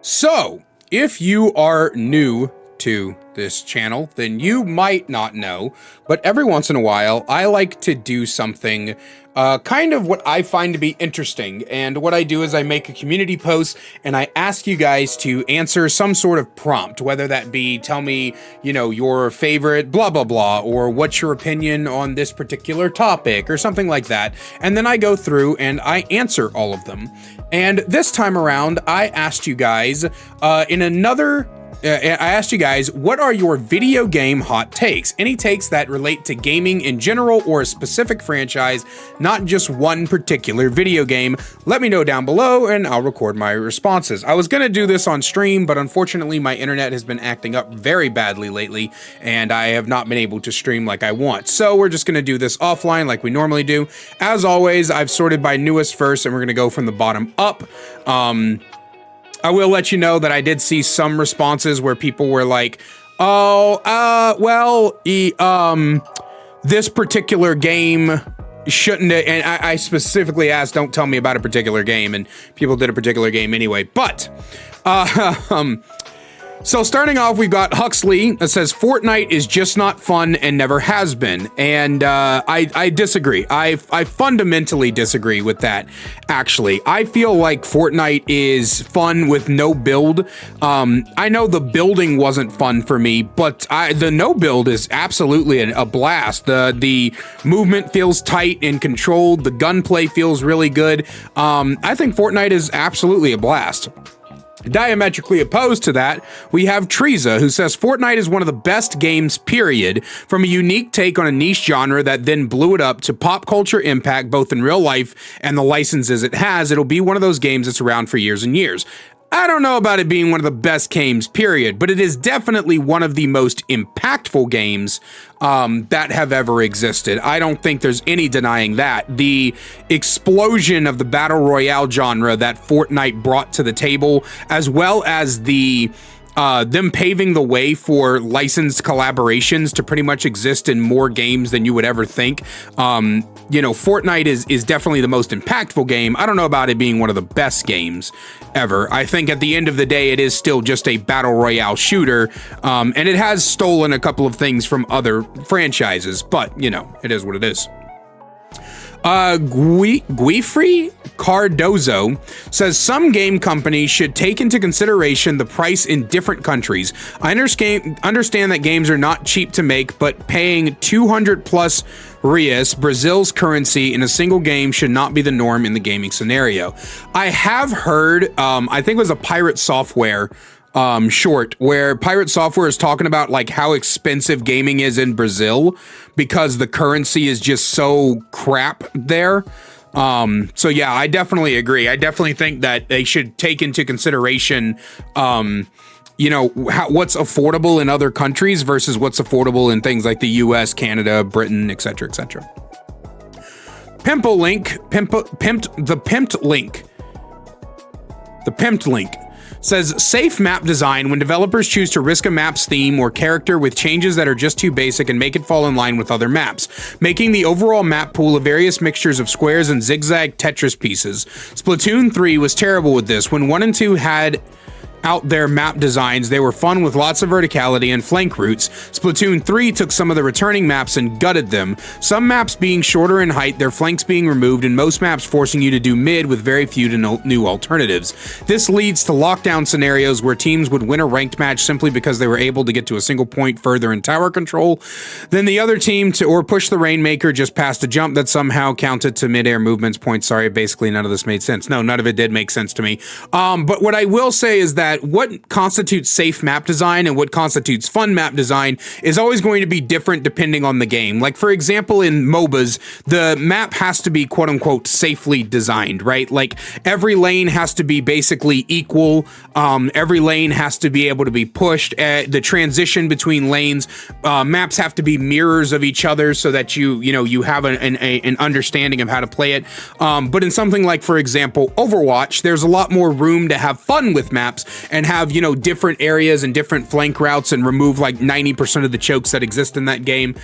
So, if you are new to this channel, then you might not know, but every once in a while, I like to do something kind of what I find to be interesting. And what I do is I make a community post and I ask you guys to answer some sort of prompt, whether that be tell me, your favorite blah, blah, blah, or what's your opinion on this particular topic or something like that. And then I go through and I answer all of them. And this time around, I asked you guys I asked you guys, what are your video game hot takes? Any takes that relate to gaming in general or a specific franchise, not just one particular video game. Let me know down below and I'll record my responses. I was going to do this on stream, but unfortunately my internet has been acting up very badly lately and I have not been able to stream like I want. So we're just going to do this offline like we normally do. As always, I've sorted by newest first and we're going to go from the bottom up. I will let you know that I did see some responses where people were like, this particular game shouldn't, and I specifically asked, don't tell me about a particular game, and people did a particular game anyway, but, so starting off, we've got Huxley that says Fortnite is just not fun and never has been. And I disagree. I fundamentally disagree with that, actually. I feel like Fortnite is fun with no build. I know the building wasn't fun for me, but the no build is absolutely a blast. The movement feels tight and controlled. The gunplay feels really good. I think Fortnite is absolutely a blast. Diametrically opposed to that, we have Treza, who says Fortnite is one of the best games, period. From a unique take on a niche genre that then blew it up to pop culture impact, both in real life and the licenses it has, it'll be one of those games that's around for years and years. I don't know about it being one of the best games, period, but it is definitely one of the most impactful games that have ever existed. I don't think there's any denying that. The explosion of the battle royale genre that Fortnite brought to the table, as well as the them paving the way for licensed collaborations to pretty much exist in more games than you would ever think. Fortnite is definitely the most impactful game. I don't know about it being one of the best games ever. I think at the end of the day, it is still just a battle royale shooter, and it has stolen a couple of things from other franchises, but, it is what it is. Guifrey Cardozo says some game companies should take into consideration the price in different countries. I understand that games are not cheap to make, but paying 200 plus Reais, Brazil's currency, in a single game should not be the norm in the gaming scenario. I have heard, I think it was a Pirate Software short where Pirate Software is talking about like how expensive gaming is in Brazil because the currency is just so crap there. So yeah, I definitely agree. I definitely think that they should take into consideration, what's affordable in other countries versus what's affordable in things like the US, Canada, Britain, etc., etc. The Pimped Link says safe map design when developers choose to risk a map's theme or character with changes that are just too basic and make it fall in line with other maps, making the overall map pool of various mixtures of squares and zigzag Tetris pieces. Splatoon 3 was terrible with this. When 1 and 2 had out their map designs, they were fun with lots of verticality and flank routes. Splatoon 3 took some of the returning maps and gutted them, some maps being shorter in height, their flanks being removed, and most maps forcing you to do mid with very few new alternatives. This leads to lockdown scenarios where teams would win a ranked match simply because they were able to get to a single point further in tower control than the other team or push the Rainmaker just past a jump that somehow counted to mid-air movements points. Sorry, basically none of this made sense. No, none of it did make sense to me. But what I will say is that what constitutes safe map design and what constitutes fun map design is always going to be different depending on the game. Like, for example, in MOBAs, the map has to be quote unquote safely designed, right? Like every lane has to be basically equal. Every lane has to be able to be pushed. The transition between lanes, maps have to be mirrors of each other so that you have an understanding of how to play it. But in something like, for example, Overwatch, there's a lot more room to have fun with maps and have, different areas and different flank routes and remove like 90% of the chokes that exist in that game.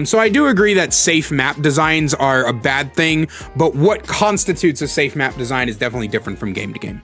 So I do agree that safe map designs are a bad thing, but what constitutes a safe map design is definitely different from game to game.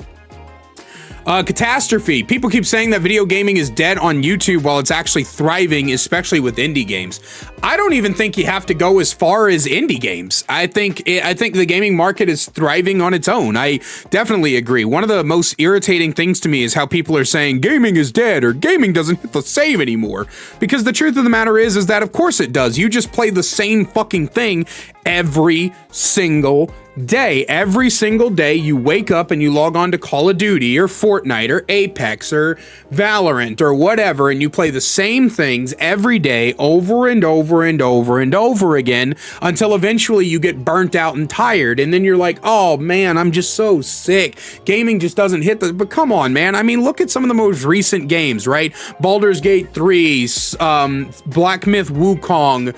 Catastrophe. People keep saying that video gaming is dead on YouTube while it's actually thriving, especially with indie games. I don't even think you have to go as far as indie games. I think the gaming market is thriving on its own. I definitely agree. One of the most irritating things to me is how people are saying gaming is dead or gaming doesn't hit the same anymore. Because the truth of the matter is that of course it does. You just play the same fucking thing every single day. Every single day you wake up and you log on to Call of Duty or Fortnite or Apex or Valorant or whatever, and you play the same things every day over and over and over and over again until eventually you get burnt out and tired, and then you're like, oh man, I'm just so sick. Gaming just doesn't hit the... But come on, man. I mean, look at some of the most recent games, right? Baldur's Gate 3, Black Myth Wukong,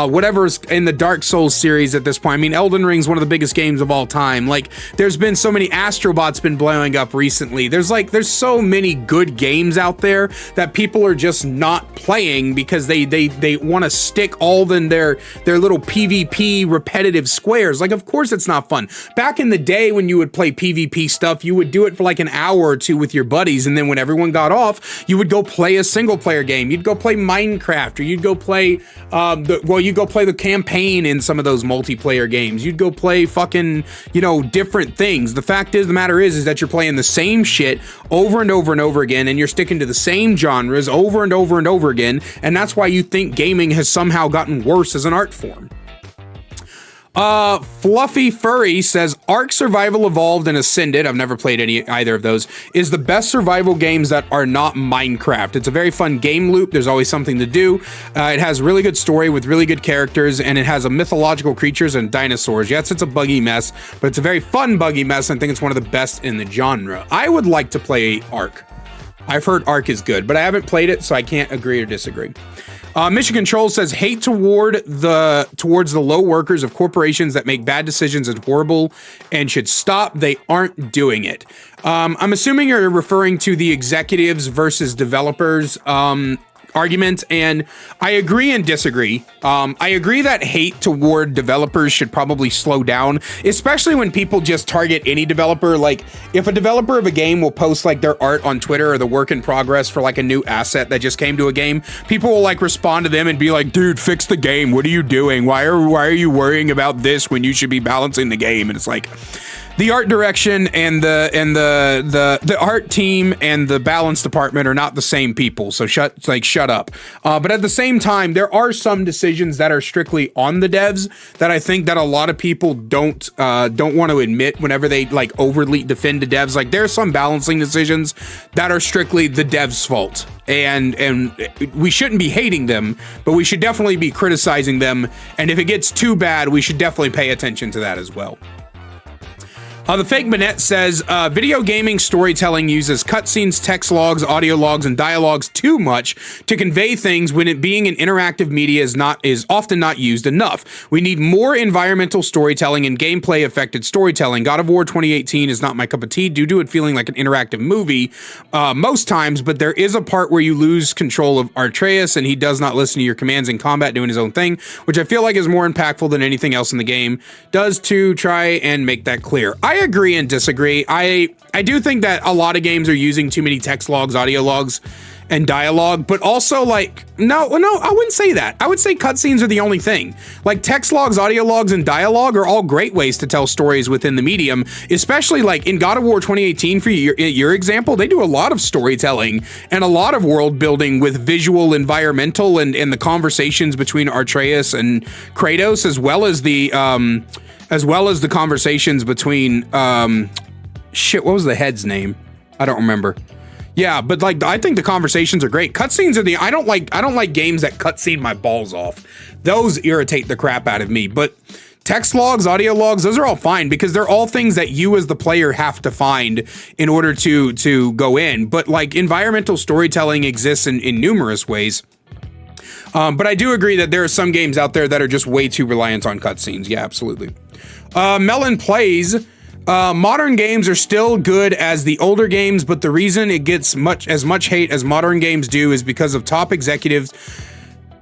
whatever's in the Dark Souls series at this point. I mean, Elden Ring's one of the biggest games of all time. Like, there's been so many Astrobots been blowing up recently. There's so many good games out there that people are just not playing because they want to stick all in their little PvP repetitive squares. Like, of course it's not fun. Back in the day when you would play PvP stuff, you would do it for like an hour or two with your buddies, and then when everyone got off, you would go play a single player game. You'd go play Minecraft, or you'd go play you'd go play the campaign in some of those multiplayer games. You'd go play fucking, different things. The fact is, the matter is that you're playing the same shit over and over and over again, and you're sticking to the same genres over and over and over again, and that's why you think gaming has somehow gotten worse as an art form. Fluffy Furry says Ark Survival Evolved and Ascended, I've never played either of those, is the best survival games that are not Minecraft. It's a very fun game loop. There's always something to do. It has really good story with really good characters, and it has a mythological creatures and dinosaurs. Yes, it's a buggy mess, but it's a very fun buggy mess, and I think it's one of the best in the genre. I would like to play Ark. I've heard Ark is good, but I haven't played it, so I can't agree or disagree. Mission Control says hate towards the low workers of corporations that make bad decisions is horrible and should stop. They aren't doing it. I'm assuming you're referring to the executives versus developers argument, and I agree and disagree. I agree that hate toward developers should probably slow down, especially when people just target any developer. Like, if a developer of a game will post like their art on Twitter or the work in progress for like a new asset that just came to a game, people will like respond to them and be like, dude, fix the game. What are you doing? Why are you worrying about this when you should be balancing the game? And it's like, the art direction and the art team and the balance department are not the same people. So shut up. But at the same time, there are some decisions that are strictly on the devs that I think that a lot of people don't want to admit whenever they like overly defend the devs. Like, there are some balancing decisions that are strictly the devs' fault. And we shouldn't be hating them, but we should definitely be criticizing them. And if it gets too bad, we should definitely pay attention to that as well. The Fake Manette says, video gaming storytelling uses cutscenes, text logs, audio logs, and dialogues too much to convey things when it being an interactive media is often not used enough. We need more environmental storytelling and gameplay affected storytelling. God of War 2018 is not my cup of tea due to it feeling like an interactive movie most times, but there is a part where you lose control of Atreus and he does not listen to your commands in combat doing his own thing, which I feel like is more impactful than anything else in the game does to try and make that clear. I agree and disagree. I do think that a lot of games are using too many text logs, audio logs, and dialogue, but also like, no, I wouldn't say that. I would say cutscenes are the only thing. Like, text logs, audio logs, and dialogue are all great ways to tell stories within the medium, especially like in God of War 2018, for your example, they do a lot of storytelling and a lot of world building with visual, environmental, and the conversations between Atreus and Kratos, as well as the conversations between, what was the head's name? I don't remember. Yeah, but like, I think the conversations are great. Cutscenes are I don't like games that cutscene my balls off. Those irritate the crap out of me. But text logs, audio logs, those are all fine because they're all things that you as the player have to find in order to go in. But like, environmental storytelling exists in numerous ways. But I do agree that there are some games out there that are just way too reliant on cutscenes. Yeah, absolutely. Melon Plays, modern games are still good as the older games, but the reason it gets as much hate as modern games do is because of top executives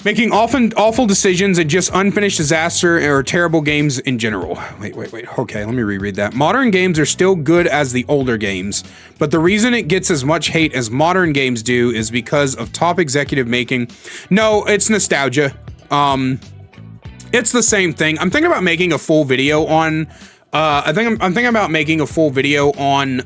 Making often awful decisions and just unfinished disaster or terrible games in general. Wait. Okay, let me reread that. Modern games are still good as the older games, but the reason it gets as much hate as modern games do is because of top executive making. No, it's nostalgia. It's the same thing. I'm thinking about making a full video on. I'm thinking about making a full video on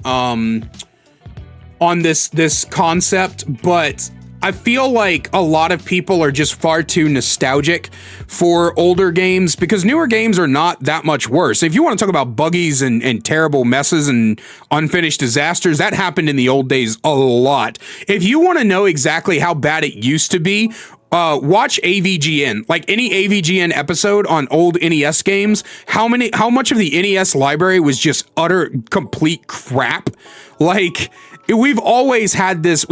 this concept, but I feel like a lot of people are just far too nostalgic for older games because newer games are not that much worse. If you want to talk about buggies and terrible messes and unfinished disasters, that happened in the old days a lot. If you want to know exactly how bad it used to be, watch AVGN. Like any AVGN episode on old NES games, how much of the NES library was just utter complete crap? Like, we've always had this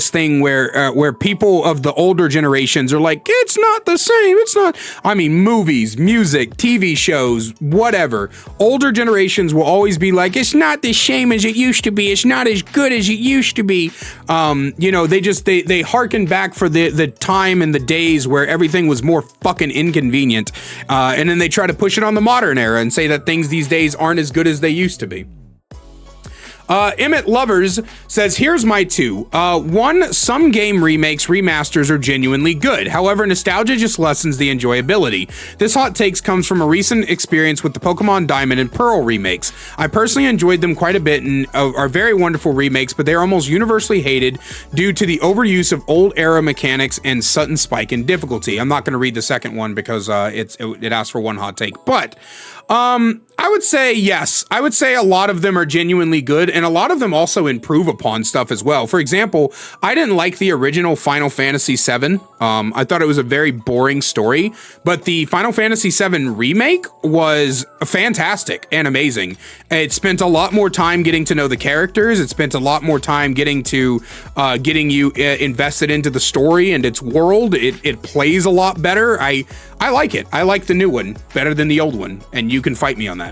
thing where people of the older generations are like, it's not the same. It's not. I mean, movies, music, TV shows, whatever. Older generations will always be like, it's not the same as it used to be. It's not as good as it used to be. You know, they harken back for the time and the days where everything was more fucking inconvenient. And then they try to push it on the modern era and say that things these days aren't as good as they used to be. Emmett Lovers says, here's my two. One, some game remakes, remasters are genuinely good. However, nostalgia just lessens the enjoyability. This hot takes comes from a recent experience with the Pokemon Diamond and Pearl remakes. I personally enjoyed them quite a bit and are very wonderful remakes, but they're almost universally hated due to the overuse of old era mechanics and sudden spike in difficulty. I'm not going to read the second one because it asks for one hot take, but I would say yes. I would say a lot of them are genuinely good, and a lot of them also improve upon stuff as well. For example, I didn't like the original Final Fantasy VII. I thought it was a very boring story, but the Final Fantasy VII remake was fantastic and amazing. It spent a lot more time getting to know the characters. It spent a lot more time getting you invested into the story and its world. It plays a lot better. I like it. I like the new one better than the old one, and you can fight me on that.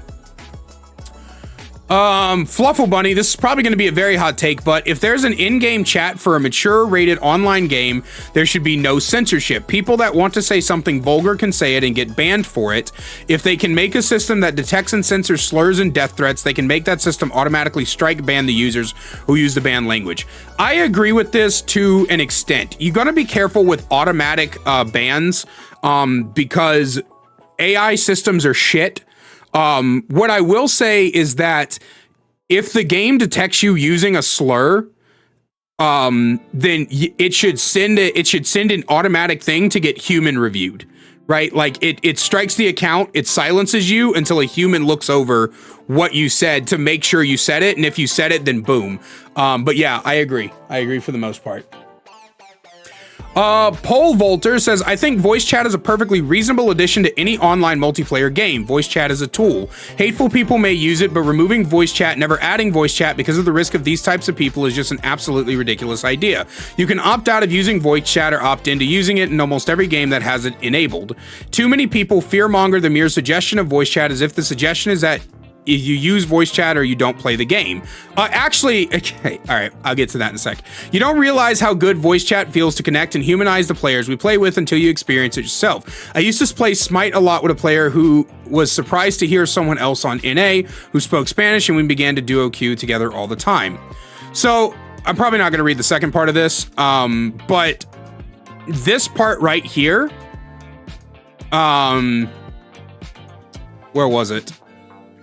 Fluffle Bunny, this is probably going to be a very hot take, but if there's an in-game chat for a mature rated online game, there should be no censorship. People that want to say something vulgar can say it and get banned for it. If they can make a system that detects and censors slurs and death threats, they can make that system automatically strike ban the users who use the banned language. I agree with this to an extent. You got to be careful with automatic bans because AI systems are shit. What I will say is that if the game detects you using a slur, then it should send an automatic thing to get human reviewed, right? Like it strikes the account, it silences you until a human looks over what you said to make sure you said it. And if you said it, then boom. But yeah, I agree for the most part. Pole Volter says, I think voice chat is a perfectly reasonable addition to any online multiplayer game. Voice chat is a tool. Hateful people may use it, but removing voice chat, never adding voice chat because of the risk of these types of people is just an absolutely ridiculous idea. You can opt out of using voice chat or opt into using it in almost every game that has it enabled. Too many people fearmonger the mere suggestion of voice chat as if the suggestion is that you use voice chat or you don't play the game. Actually, okay, all right, I'll get to that in a sec. You don't realize how good voice chat feels to connect and humanize the players we play with until you experience it yourself. I used to play Smite a lot with a player who was surprised to hear someone else on NA who spoke Spanish, and we began to duo queue together all the time. So I'm probably not going to read the second part of this, but this part right here, where was it?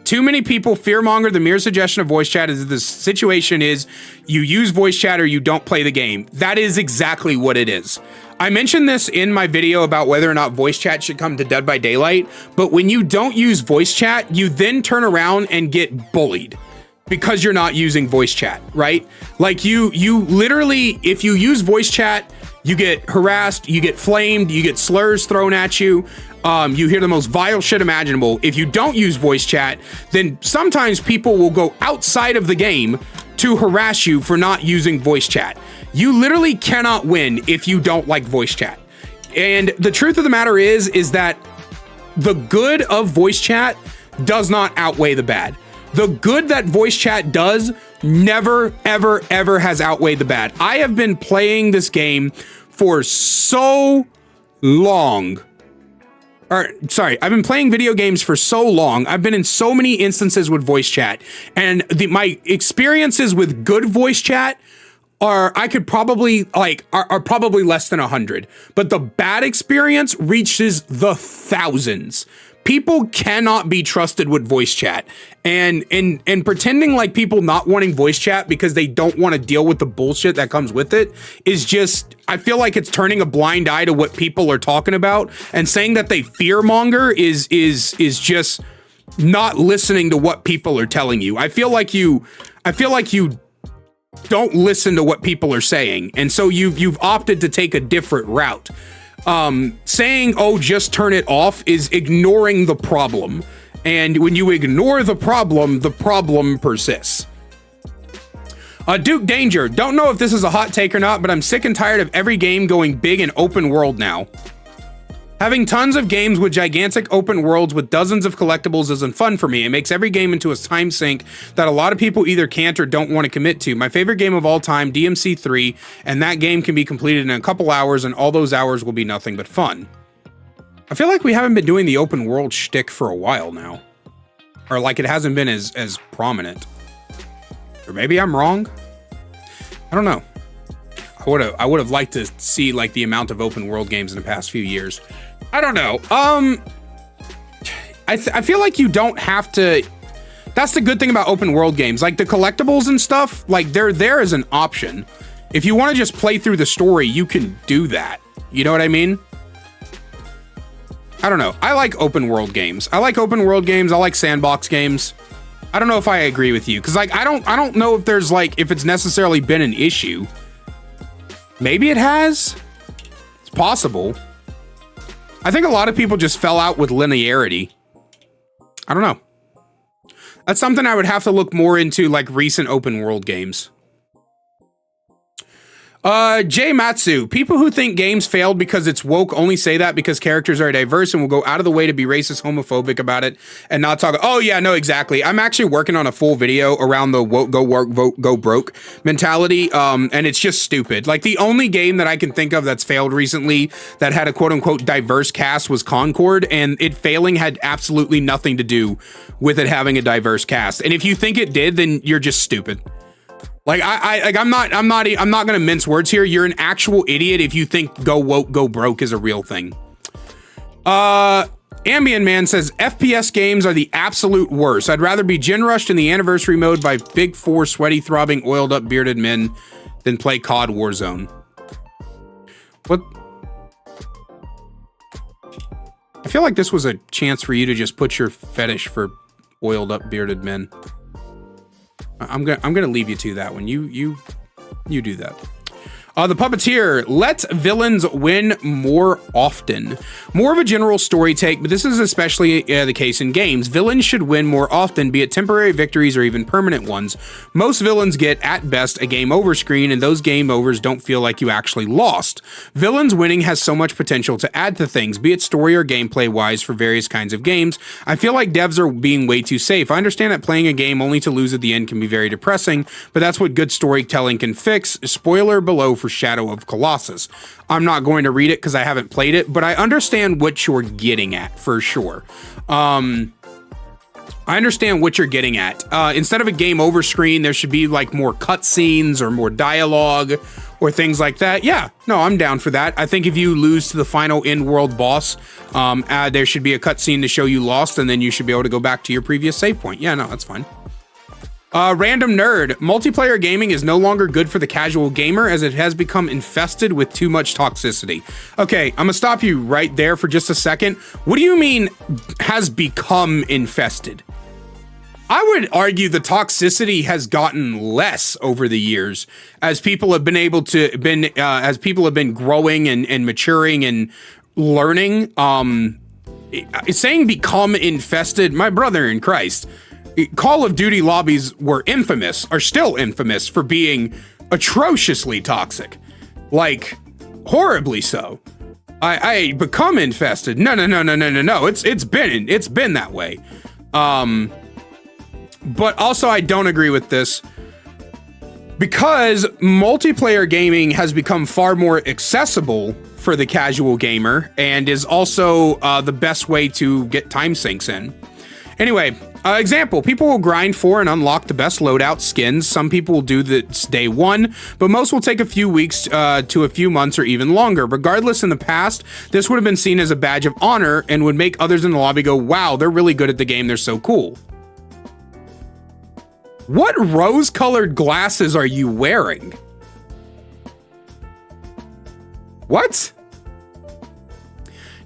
Too many people fearmonger the mere suggestion of voice chat as the situation is you use voice chat or you don't play the game. That is exactly what it is. I mentioned this in my video about whether or not voice chat should come to Dead by Daylight, but when you don't use voice chat, you then turn around and get bullied because you're not using voice chat, right? Like you literally, if you use voice chat, you get harassed, you get flamed, you get slurs thrown at you. You hear the most vile shit imaginable. If you don't use voice chat, then sometimes people will go outside of the game to harass you for not using voice chat. You literally cannot win if you don't like voice chat. And the truth of the matter is that the good of voice chat does not outweigh the bad. The good that voice chat does never, ever has outweighed the bad. I have been playing this game for so long. Or, sorry, I've been playing video games for so long. I've been in so many instances with voice chat, and my experiences with good voice chat are, I could probably, like, are probably less than 100. But the bad experience reaches the thousands. People cannot be trusted with voice chat, and pretending like people not wanting voice chat because they don't want to deal with the bullshit that comes with it is just, I feel like it's turning a blind eye to what people are talking about, and saying that they fearmonger is just not listening to what people are telling you. I feel like you don't listen to what people are saying, and so you've opted to take a different route. Saying, oh, just turn it off is ignoring the problem. And when you ignore the problem persists. Duke Danger, don't know if this is a hot take or not, but I'm sick and tired of every game going big and open world now. Having tons of games with gigantic open worlds with dozens of collectibles isn't fun for me. It makes every game into a time sink that a lot of people either can't or don't want to commit to. My favorite game of all time, DMC 3, and that game can be completed in a couple hours, and all those hours will be nothing but fun. I feel like we haven't been doing the open world shtick for a while now. Or like it hasn't been as prominent. Or maybe I'm wrong? I don't know. I would have liked to see like the amount of open world games in the past few years. I don't know. I feel like you don't have to. That's the good thing about open world games. Like the collectibles and stuff, like they're there as an option. If you want to just play through the story, you can do that. You know what I mean? I don't know. I like open world games. I like sandbox games. I don't know if I agree with you, because like I don't know if there's like if it's necessarily been an issue. Maybe it has. It's possible. I think a lot of people just fell out with linearity. I don't know. That's something I would have to look more into, like recent open world games. Jay Matsu, people who think games failed because it's woke only say that because characters are diverse and will go out of the way to be racist, homophobic about it and not talk. Oh yeah, no, exactly. I'm actually working on a full video around the woke, go work, vote, go broke mentality. And it's just stupid. Like the only game that I can think of that's failed recently that had a quote unquote diverse cast was Concord, and it failing had absolutely nothing to do with it having a diverse cast. And if you think it did, then you're just stupid. Like I'm not gonna mince words here. You're an actual idiot if you think go woke, go broke is a real thing. Ambient Man says FPS games are the absolute worst. I'd rather be gin rushed in the anniversary mode by big four sweaty, throbbing, oiled up, bearded men than play COD Warzone. What? I feel like this was a chance for you to just put your fetish for oiled up, bearded men. I'm gonna leave you to that one. You do that. The Puppeteer, let villains win more often. More of a general story take, but this is especially the case in games. Villains should win more often, be it temporary victories or even permanent ones. Most villains get, at best, a game over screen, and those game overs don't feel like you actually lost. Villains winning has so much potential to add to things, be it story or gameplay wise for various kinds of games. I feel like devs are being way too safe. I understand that playing a game only to lose at the end can be very depressing, but that's what good storytelling can fix. Spoiler below for Shadow of Colossus. I'm not going to read it because I haven't played it, but I understand what you're getting at for sure. I understand what you're getting at. Instead of a game over screen, there should be like more cutscenes or more dialogue or things like that. Yeah, no, I'm down for that. I think if you lose to the final in-world boss, there should be a cutscene to show you lost, and then you should be able to go back to your previous save point. Yeah, no, that's fine. Random Nerd, multiplayer gaming is no longer good for the casual gamer as it has become infested with too much toxicity. Okay, I'm gonna stop you right there for just a second. What do you mean has become infested? I would argue the toxicity has gotten less over the years as people have been able to as people have been growing and maturing and learning. Saying become infested, my brother in Christ. Call of Duty lobbies are still infamous for being atrociously toxic. Like, horribly so. I become infested. No. It's been that way. But also I don't agree with this because multiplayer gaming has become far more accessible for the casual gamer and is also the best way to get time sinks in. Anyway, example, people will grind for and unlock the best loadout skins. Some people will do this day one, but most will take a few weeks to a few months or even longer. Regardless, in the past, this would have been seen as a badge of honor and would make others in the lobby go, wow, they're really good at the game, they're so cool. What rose-colored glasses are you wearing? What?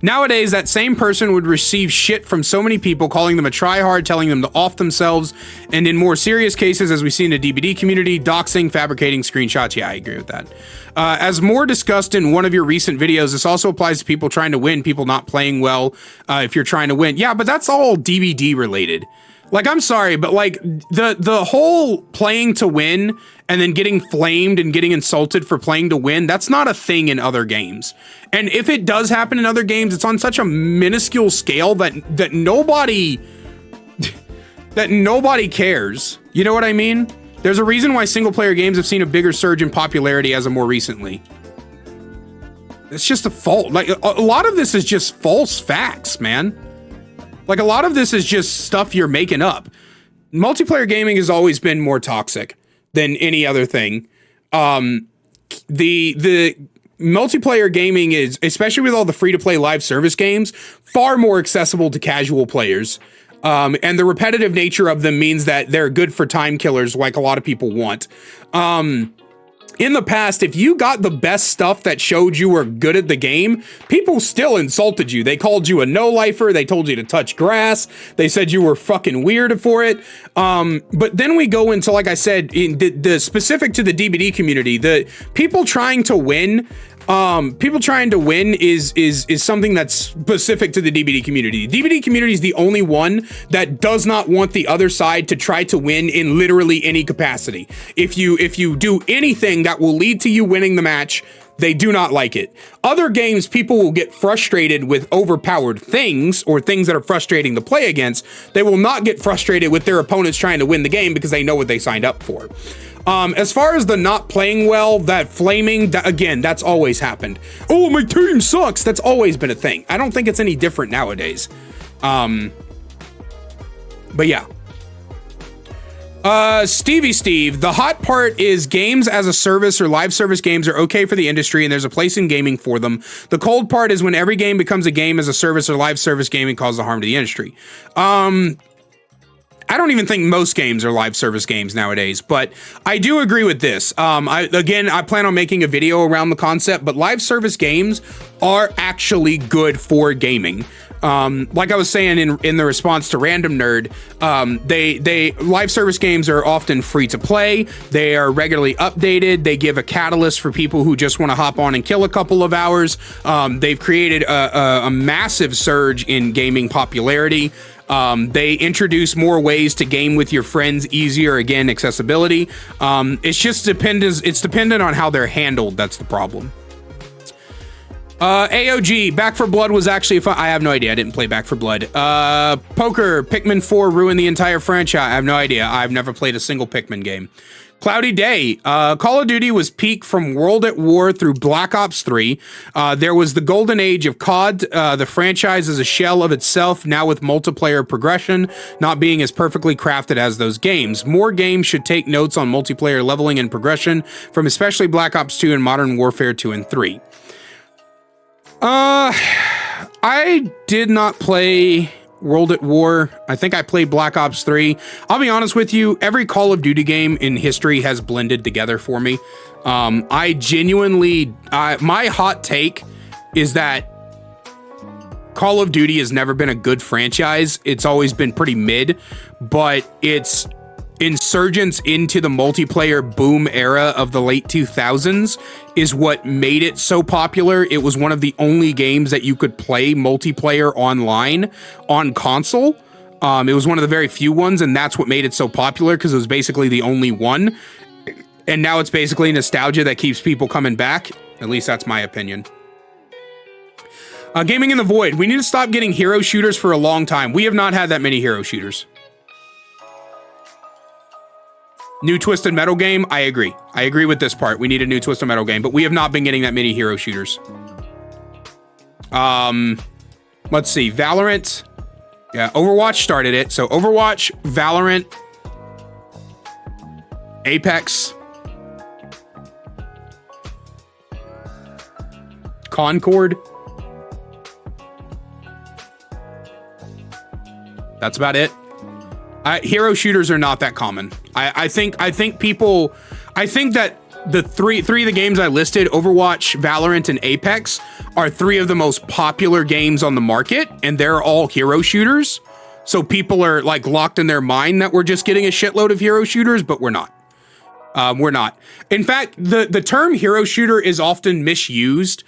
Nowadays, that same person would receive shit from so many people, calling them a tryhard, telling them to off themselves, and in more serious cases, as we see in the DBD community, doxing, fabricating screenshots. Yeah, I agree with that. As more discussed in one of your recent videos, this also applies to people trying to win, people not playing well, if you're trying to win. Yeah, but that's all DBD related. Like, I'm sorry, but like the whole playing to win and then getting flamed and getting insulted for playing to win, that's not a thing in other games. And if it does happen in other games, it's on such a minuscule scale that nobody cares. You know what I mean? There's a reason why single player games have seen a bigger surge in popularity as of more recently. It's just a fault. Like, a lot of this is just false facts, man. Like, a lot of this is just stuff you're making up. Multiplayer gaming has always been more toxic than any other thing. The multiplayer gaming is, especially with all the free-to-play live service games, far more accessible to casual players. And the repetitive nature of them means that they're good for time killers like a lot of people want. In the past, if you got the best stuff that showed you were good at the game, people still insulted you. They called you a no-lifer. They told you to touch grass. They said you were fucking weird for it. But then we go into, like I said, in the specific to the DBD community, the people trying to win. Is something that's specific to the DBD community. The DBD community is the only one that does not want the other side to try to win in literally any capacity. If you do anything that will lead to you winning the match, they do not like it. Other games, people will get frustrated with overpowered things or things that are frustrating to play against. They will not get frustrated with their opponents trying to win the game because they know what they signed up for. As far as the not playing well, that flaming, again, that's always happened. Oh, my team sucks. That's always been a thing. I don't think it's any different nowadays. But yeah. Stevie Steve, the hot part is games as a service or live service games are okay for the industry and there's a place in gaming for them. The cold part is when every game becomes a game as a service or live service gaming causes harm to the industry. I don't even think most games are live service games nowadays, but I do agree with this. I plan on making a video around the concept, but live service games are actually good for gaming. Like I was saying in the response to Random Nerd, they live service games are often free to play. They are regularly updated. They give a catalyst for people who just want to hop on and kill a couple of hours. They've created a massive surge in gaming popularity. They introduce more ways to game with your friends easier. Again, accessibility. It's just dependent on how they're handled. That's the problem. AOG, Back 4 Blood was actually fun. I have no idea. I didn't play Back 4 Blood. Poker, Pikmin 4 ruined the entire franchise. I have no idea. I've never played a single Pikmin game. Cloudy Day, Call of Duty was peak from World at War through Black Ops 3. There was the golden age of COD. The franchise is a shell of itself, now with multiplayer progression not being as perfectly crafted as those games. More games should take notes on multiplayer leveling and progression from especially Black Ops 2 and Modern Warfare 2 and 3. I did not play World at War. I think I played Black Ops 3. I'll be honest with you, every Call of Duty game in history has blended together for me. My hot take is that Call of Duty has never been a good franchise. It's always been pretty mid, but its insurgence into the multiplayer boom era of the late 2000s is what made it so popular. It was one of the only games that you could play multiplayer online on console. It was one of the very few ones, and that's what made it so popular, because it was basically the only one. And now it's basically nostalgia that keeps people coming back. At least that's my opinion. Gaming in the Void. We need to stop getting hero shooters for a long time. We have not had that many hero shooters. New Twisted Metal game, I agree. I agree with this part. We need a new Twisted Metal game, but we have not been getting that many hero shooters. Let's see, Valorant. Yeah, Overwatch started it. So Overwatch, Valorant, Apex, Concord. That's about it. Hero shooters are not that common. I think that the three of the games I listed, Overwatch, Valorant, and Apex, are three of the most popular games on the market, and they're all hero shooters. So people are like locked in their mind that we're just getting a shitload of hero shooters, but we're not. We're not. In fact, the term hero shooter is often misused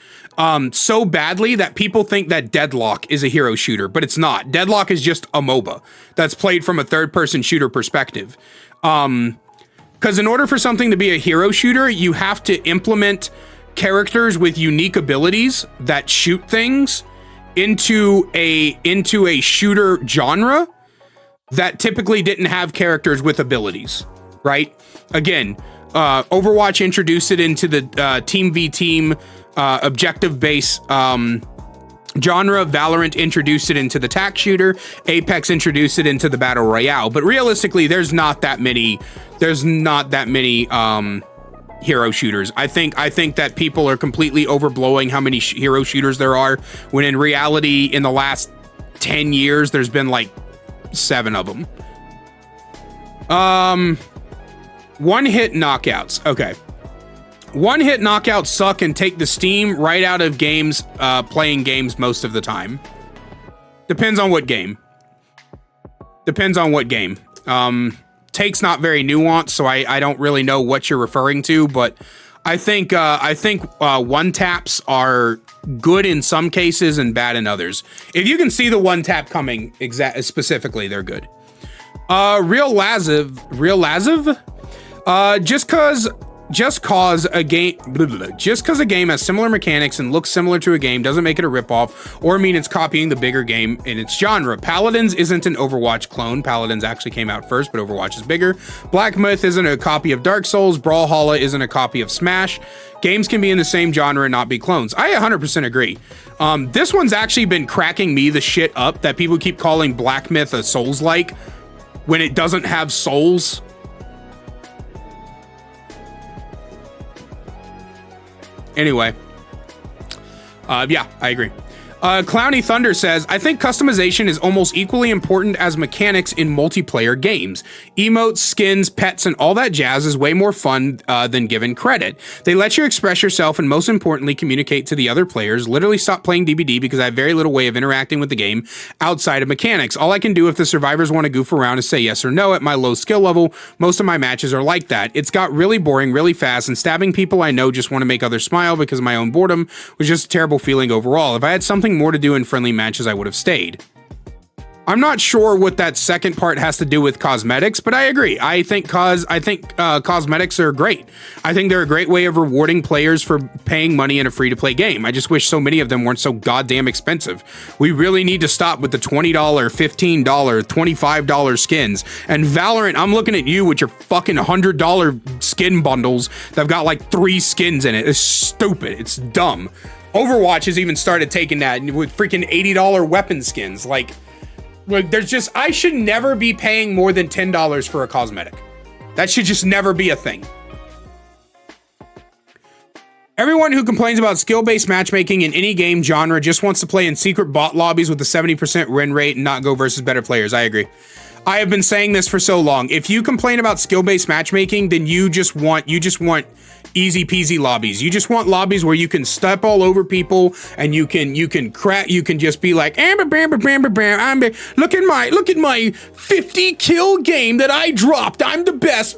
so badly that people think that Deadlock is a hero shooter, but it's not. Deadlock is just a MOBA that's played from a third-person shooter perspective. Because in order for something to be a hero shooter, you have to implement characters with unique abilities that shoot things into a shooter genre that typically didn't have characters with abilities, right? Again, Overwatch introduced it into the team v team objective-based genre. Valorant introduced it into the tac shooter. Apex introduced it into the battle royale. But realistically, there's not that many hero shooters. I think that people are completely overblowing how many hero shooters there are, when in reality, in the last 10 years, there's been like 7 of them. One-hit knockouts. Okay. One-hit knockouts suck and take the steam right out of games, playing games most of the time. Depends on what game. Take's not very nuanced, so I don't really know what you're referring to, but I think one-taps are good in some cases and bad in others. If you can see the one-tap coming specifically, they're good. Real Laziv? Just cause a game has similar mechanics and looks similar to a game doesn't make it a ripoff or mean it's copying the bigger game in its genre. Paladins isn't an Overwatch clone. Paladins actually came out first, but Overwatch is bigger. Black Myth isn't a copy of Dark Souls. Brawlhalla isn't a copy of Smash. Games can be in the same genre and not be clones. I 100% agree. This one's actually been cracking me the shit up that people keep calling Black Myth a Souls-like when it doesn't have souls. Anyway, yeah, I agree. Clowny Thunder says, I think customization is almost equally important as mechanics in multiplayer games. Emotes, skins, pets, and all that jazz is way more fun than given credit. They let you express yourself and most importantly, communicate to the other players. Literally stopped playing DBD because I have very little way of interacting with the game outside of mechanics. All I can do if the survivors want to goof around is say yes or no at my low skill level. Most of my matches are like that. It's got really boring really fast, and stabbing people I know just want to make others smile because of my own boredom was just a terrible feeling overall. If I had something more to do in friendly matches, I would have stayed. I'm not sure what that second part has to do with cosmetics, but I agree. I think cosmetics are great. I think they're a great way of rewarding players for paying money in a free-to-play game. I just wish so many of them weren't so goddamn expensive. We really need to stop with the $20, $15, $25 skins. And Valorant, I'm looking at you with your fucking $100 skin bundles that've got like 3 skins in it. It's stupid. It's dumb. Overwatch has even started taking that with freaking $80 weapon skins. Like there's just, I should never be paying more than $10 for a cosmetic. That should just never be a thing. Everyone who complains about skill-based matchmaking in any game genre just wants to play in secret bot lobbies with a 70% win rate and not go versus better players. I agree. I have been saying this for so long. If you complain about skill-based matchmaking, then you just want easy peasy lobbies. You just want lobbies where you can step all over people and you can just be like, look at my 50 kill game that I dropped. I'm the best.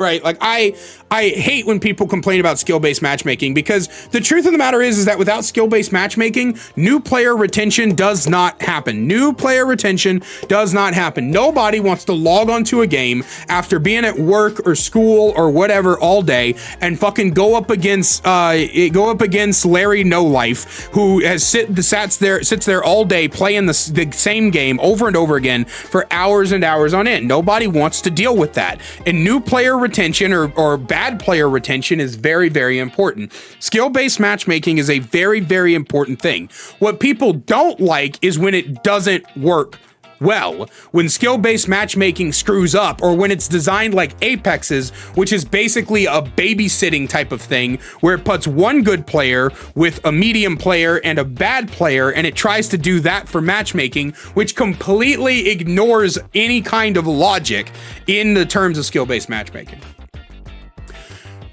Right? Like I I hate when people complain about skill-based matchmaking, because the truth of the matter is that without skill-based matchmaking, new player retention does not happen. New player retention does not happen. Nobody wants to log onto a game after being at work or school or whatever all day and fucking go up against Larry No Life, who has sits there all day playing the same game over and over again for hours and hours on end. Nobody wants to deal with that. And new player retention or bad player retention is very, very important. Skill-based matchmaking is a very, very important thing. What people don't like is when it doesn't work well, when skill-based matchmaking screws up, or when it's designed like Apex's, which is basically a babysitting type of thing, where it puts one good player with a medium player and a bad player, and it tries to do that for matchmaking, which completely ignores any kind of logic in the terms of skill-based matchmaking.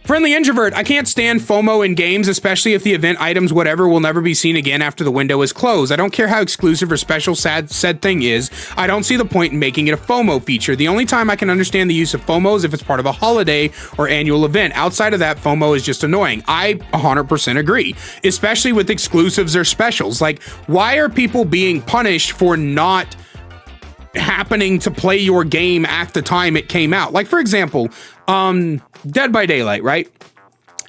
Friendly Introvert, I can't stand FOMO in games, especially if the event items, whatever, will never be seen again after the window is closed. I don't care how exclusive or special said thing is. I don't see the point in making it a FOMO feature. The only time I can understand the use of FOMO is if it's part of a holiday or annual event. Outside of that, FOMO is just annoying. I 100% agree, especially with exclusives or specials. Like, why are people being punished for not happening to play your game at the time it came out? Like, for example, Dead by Daylight, right?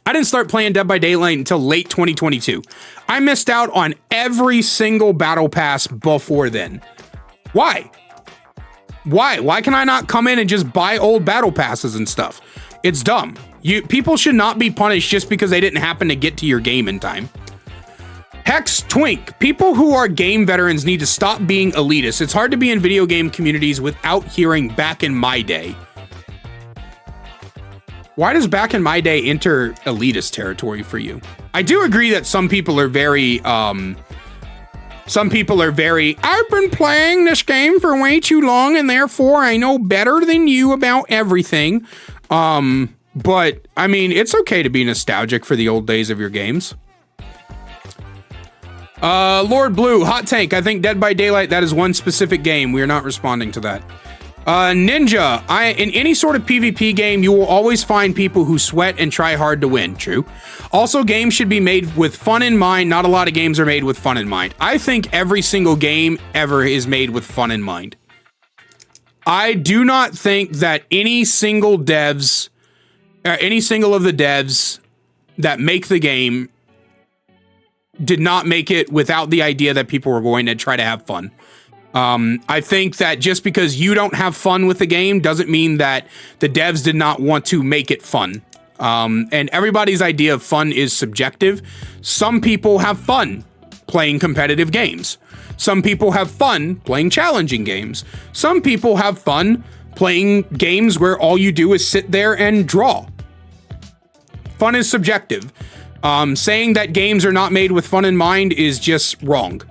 I didn't start playing Dead by Daylight until late 2022. I missed out on every single battle pass before then. Why? Why can I not come in and just buy old battle passes and stuff? It's dumb. People should not be punished just because they didn't happen to get to your game in time. Hex Twink, people who are game veterans need to stop being elitist. It's hard to be in video game communities without hearing back in my day. Why does back in my day enter elitist territory for you? I do agree that some people are very, I've been playing this game for way too long and therefore I know better than you about everything. But I mean, it's okay to be nostalgic for the old days of your games. Lord Blue, Hot Tank, I think Dead by Daylight, that is one specific game. We are not responding to that. Ninja, in any sort of PvP game, you will always find people who sweat and try hard to win. True. Also, games should be made with fun in mind. Not a lot of games are made with fun in mind. I think every single game ever is made with fun in mind. I do not think that any single of the devs that make the game did not make it without the idea that people were going to try to have fun. I think that just because you don't have fun with the game doesn't mean that the devs did not want to make it fun. And everybody's idea of fun is subjective. Some people have fun playing competitive games. Some people have fun playing challenging games. Some people have fun playing games where all you do is sit there and draw. Fun is subjective. Saying that games are not made with fun in mind is just wrong.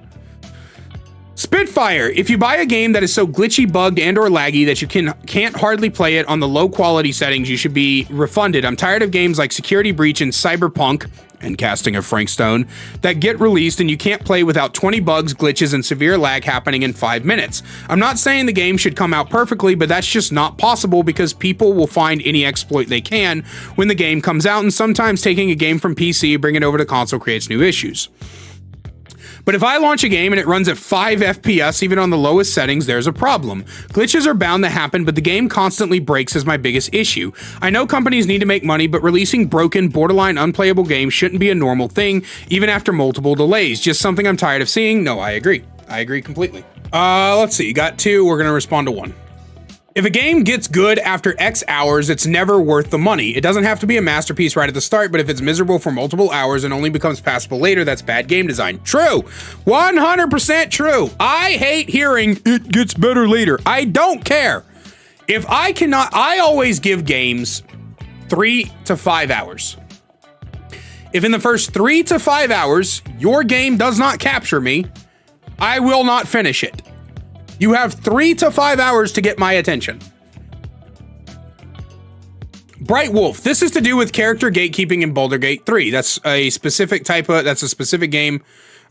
Spitfire, if you buy a game that is so glitchy, bugged, and or laggy that you can't hardly play it on the low quality settings, you should be refunded. I'm tired of games like Security Breach and Cyberpunk, and Casting of Frank Stone, that get released and you can't play without 20 bugs, glitches, and severe lag happening in 5 minutes. I'm not saying the game should come out perfectly, but that's just not possible because people will find any exploit they can when the game comes out, and sometimes taking a game from PC, bringing it over to console creates new issues. But if I launch a game and it runs at 5 FPS, even on the lowest settings, there's a problem. Glitches are bound to happen, but the game constantly breaks is my biggest issue. I know companies need to make money, but releasing broken, borderline unplayable games shouldn't be a normal thing, even after multiple delays. Just something I'm tired of seeing. No, I agree. I agree completely. Let's see. You got 2. We're going to respond to 1. If a game gets good after X hours, it's never worth the money. It doesn't have to be a masterpiece right at the start, but if it's miserable for multiple hours and only becomes passable later, that's bad game design. True. 100% true. I hate hearing it gets better later. I don't care. If I cannot, I always give games 3 to 5 hours. If in the first 3 to 5 hours, your game does not capture me, I will not finish it. You have 3 to 5 hours to get my attention. Bright Wolf. This is to do with character gatekeeping in Baldur's Gate 3. That's a specific that's a specific game.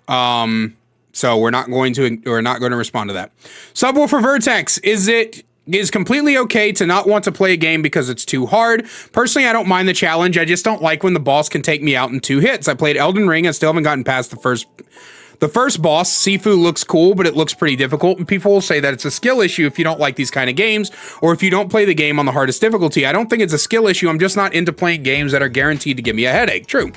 So we're not going to respond to that. Subwoofer Vertex. Is it is completely okay to not want to play a game because it's too hard. Personally, I don't mind the challenge. I just don't like when the boss can take me out in 2 hits. I played Elden Ring. I still haven't gotten past the first boss. Sifu looks cool, but it looks pretty difficult. And people will say that it's a skill issue if you don't like these kind of games, or if you don't play the game on the hardest difficulty. I don't think it's a skill issue. I'm just not into playing games that are guaranteed to give me a headache. True.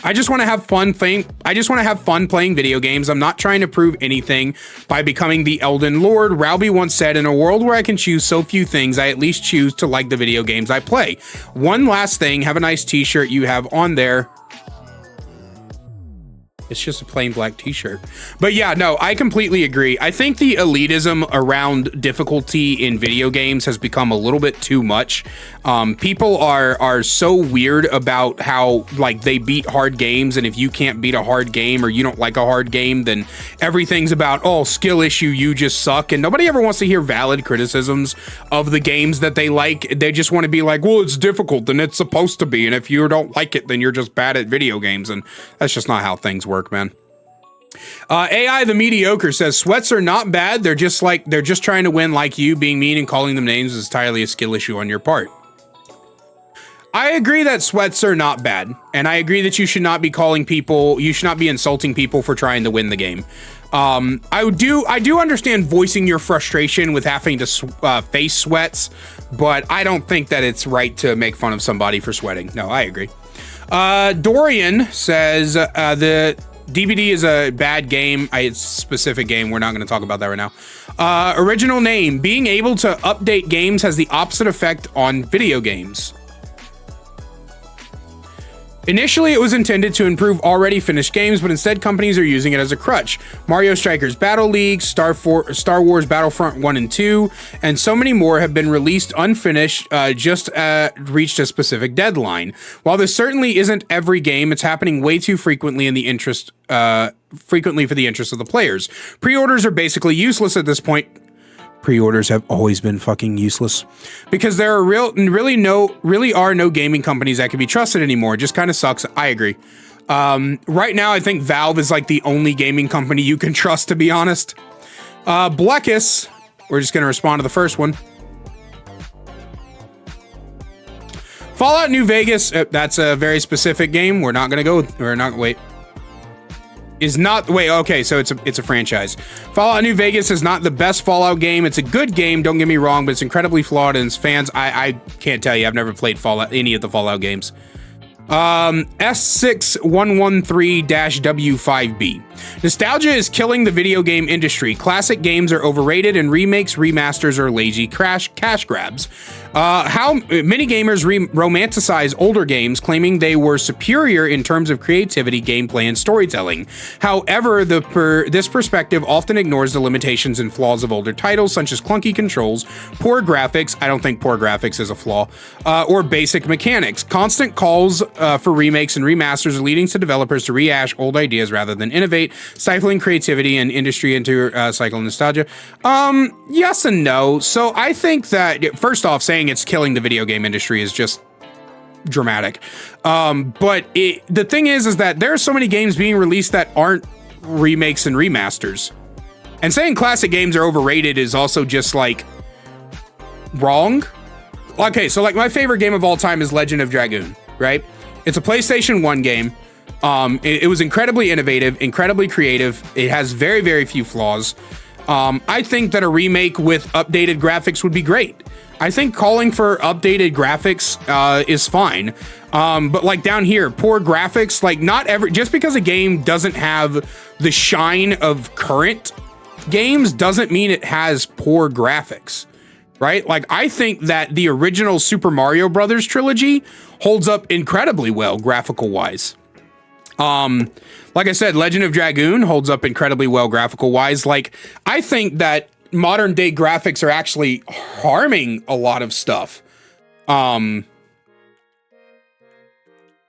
I just want to have fun playing video games. I'm not trying to prove anything by becoming the Elden Lord. Rowby once said, in a world where I can choose so few things, I at least choose to like the video games I play. One last thing, have a nice t-shirt you have on there. It's just a plain black t-shirt. But yeah, no, I completely agree. I think the elitism around difficulty in video games has become a little bit too much. People are so weird about how, like, they beat hard games, and if you can't beat a hard game or you don't like a hard game, then everything's about, oh, skill issue, you just suck. And nobody ever wants to hear valid criticisms of the games that they like. They just want to be like, well, it's difficult and it's supposed to be, and if you don't like it, then you're just bad at video games. And that's just not how things work, man. AI the Mediocre says sweats are not bad. They're just trying to win like you. Being mean and calling them names is entirely a skill issue on your part. I agree that sweats are not bad, and I agree that you should not be insulting people for trying to win the game. I do understand voicing your frustration with having to face sweats, but I don't think that it's right to make fun of somebody for sweating. No, I agree. Dorian says the DBD is a bad game. It's a specific game. We're not going to talk about that right now. Original name. Being able to update games has the opposite effect on video games. Initially, it was intended to improve already finished games, but instead companies are using it as a crutch. Mario Strikers Battle League, Star Wars Battlefront 1 and 2, and so many more have been released unfinished, just reached a specific deadline. While this certainly isn't every game, it's happening way too frequently for the interest of the players. Pre-orders are basically useless at this point. Pre-orders have always been fucking useless because there are really are no gaming companies that can be trusted anymore. It just kind of sucks. I agree. Right now, I think Valve is like the only gaming company you can trust, to be honest. Blackus, we're just going to respond to the first one. Fallout New Vegas, that's a very specific game. We're not going to go, okay, so it's a franchise. Fallout New Vegas is not the best Fallout game. It's a good game, don't get me wrong, but it's incredibly flawed, and its fans, I can't tell you. I've never played any of the Fallout games. S6113-W5B. Nostalgia is killing the video game industry. Classic games are overrated, and remakes, remasters are lazy cash grabs. How many gamers romanticize older games, claiming they were superior in terms of creativity, gameplay, and storytelling. However, this perspective often ignores the limitations and flaws of older titles, such as clunky controls, poor graphics. I don't think poor graphics is a flaw, or basic mechanics. Constant calls for remakes and remasters are leading to developers to rehash old ideas rather than innovate, stifling creativity and industry into cycle nostalgia. Yes and no. So I think that, first off, saying it's killing the video game industry is just dramatic. But the thing is that there are so many games being released that aren't remakes and remasters. And saying classic games are overrated is also just like wrong. Okay, so like my favorite game of all time is Legend of Dragoon, right? It's a PlayStation 1 game. It was incredibly innovative, incredibly creative. It has very, very few flaws. I think that a remake with updated graphics would be great. I think calling for updated graphics is fine. But like down here, poor graphics, like just because a game doesn't have the shine of current games doesn't mean it has poor graphics, right? Like I think that the original Super Mario Brothers trilogy holds up incredibly well graphical wise. Like I said, Legend of Dragoon holds up incredibly well graphical wise. Like I think that modern day graphics are actually harming a lot of stuff. Do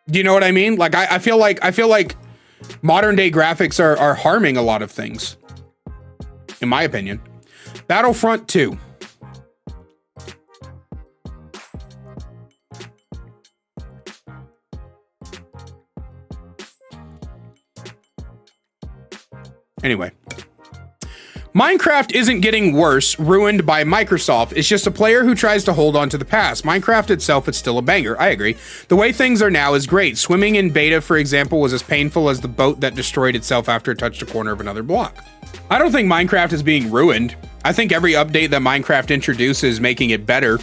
you know what I mean? Like I feel like modern day graphics are harming a lot of things, in my opinion. Battlefront 2. Anyway, Minecraft isn't getting worse, ruined by Microsoft. It's just a player who tries to hold on to the past. Minecraft itself is still a banger. I agree. The way things are now is great. Swimming in beta, for example, was as painful as the boat that destroyed itself after it touched a corner of another block. I don't think Minecraft is being ruined. I think every update that Minecraft introduces is making it better.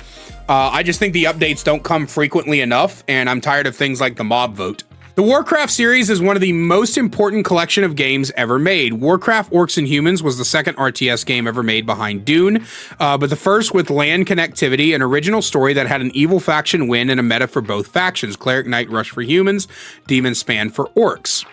I just think the updates don't come frequently enough, and I'm tired of things like the mob vote. The Warcraft series is one of the most important collection of games ever made. Warcraft Orcs and Humans was the second RTS game ever made behind Dune, but the first with land connectivity, an original story that had an evil faction win and a meta for both factions. Cleric Knight Rush for humans, Demon Span for orcs.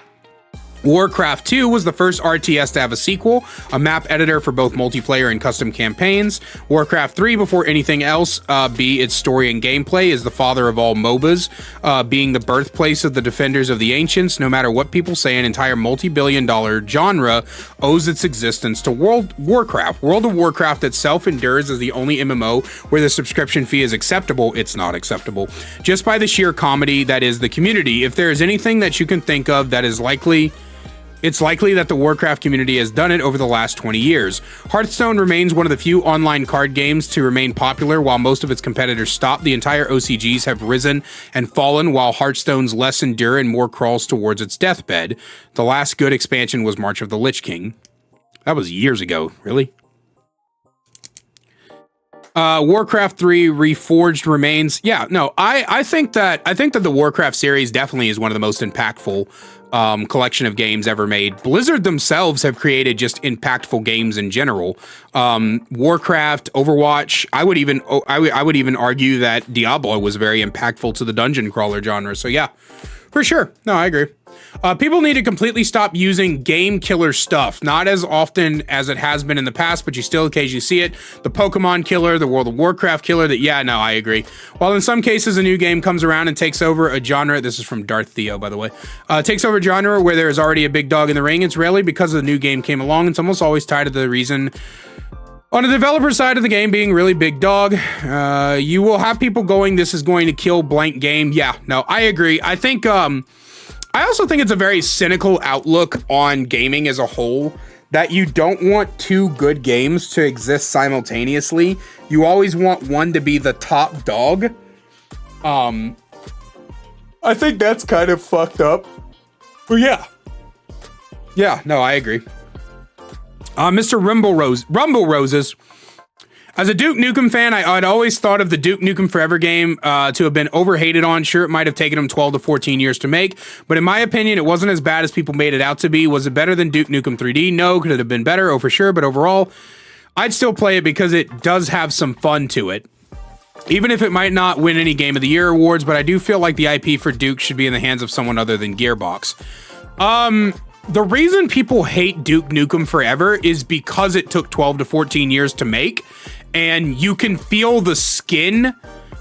Warcraft 2 was the first RTS to have a sequel, a map editor for both multiplayer and custom campaigns. Warcraft 3, before anything else, be its story and gameplay, is the father of all MOBAs, being the birthplace of the Defenders of the Ancients. No matter what people say, an entire multi-billion-dollar genre owes its existence to World of Warcraft itself endures as the only MMO where the subscription fee is acceptable. It's not acceptable. Just by the sheer comedy that is the community. If there is anything that you can think of that is likely... It's likely that the Warcraft community has done it over the last 20 years. Hearthstone remains one of the few online card games to remain popular while most of its competitors stop. The entire OCGs have risen and fallen while Hearthstone's less endure and more crawls towards its deathbed. The last good expansion was March of the Lich King. That was years ago, really? Warcraft 3 Reforged remains. Yeah, no, I think that the Warcraft series definitely is one of the most impactful collection of games ever made. Blizzard themselves have created just impactful games in general. Warcraft, Overwatch. I would even argue that Diablo was very impactful to the dungeon crawler genre. So yeah, for sure. No, I agree. People need to completely stop using game killer stuff. Not as often as it has been in the past, but you still occasionally see it. The Pokemon killer, the World of Warcraft killer. I agree. While in some cases a new game comes around and takes over a genre, this is from Darth Theo, by the way, takes over a genre where there is already a big dog in the ring, it's rarely because the new game came along. It's almost always tied to the reason on the developer side of the game being really big dog. You will have people going, this is going to kill blank game. Yeah, no, I agree. I also think it's a very cynical outlook on gaming as a whole, that you don't want two good games to exist simultaneously. You always want one to be the top dog. I think that's kind of fucked up. But yeah. Yeah, no, I agree. Mr. Rumble Roses. As a Duke Nukem fan, I'd always thought of the Duke Nukem Forever game to have been overhated on. Sure, it might have taken them 12 to 14 years to make, but in my opinion, it wasn't as bad as people made it out to be. Was it better than Duke Nukem 3D? No. Could it have been better? Oh, for sure. But overall, I'd still play it because it does have some fun to it. Even if it might not win any Game of the Year awards, but I do feel like the IP for Duke should be in the hands of someone other than Gearbox. The reason people hate Duke Nukem Forever is because it took 12 to 14 years to make. And you can feel the skin,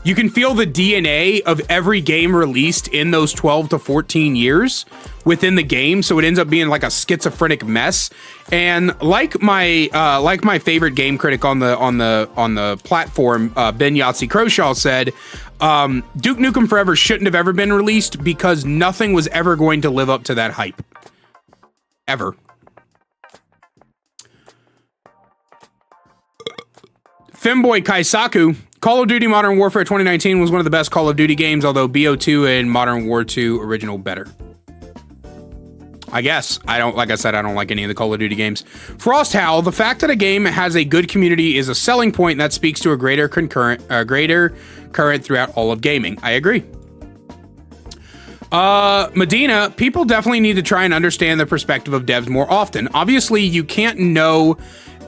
you can feel the DNA of every game released in those 12 to 14 years within the game. So it ends up being like a schizophrenic mess. And like my favorite game critic on the platform, Ben Yahtzee Croshaw said, Duke Nukem Forever shouldn't have ever been released because nothing was ever going to live up to that hype. Ever. Femboy Kaisaku, Call of Duty Modern Warfare 2019 was one of the best Call of Duty games, although BO2 and Modern War 2 original better. I guess. Like I said, I don't like any of the Call of Duty games. Frost Howl, the fact that a game has a good community is a selling point that speaks to a greater current throughout all of gaming. I agree. Medina, people definitely need to try and understand the perspective of devs more often. Obviously, you can't know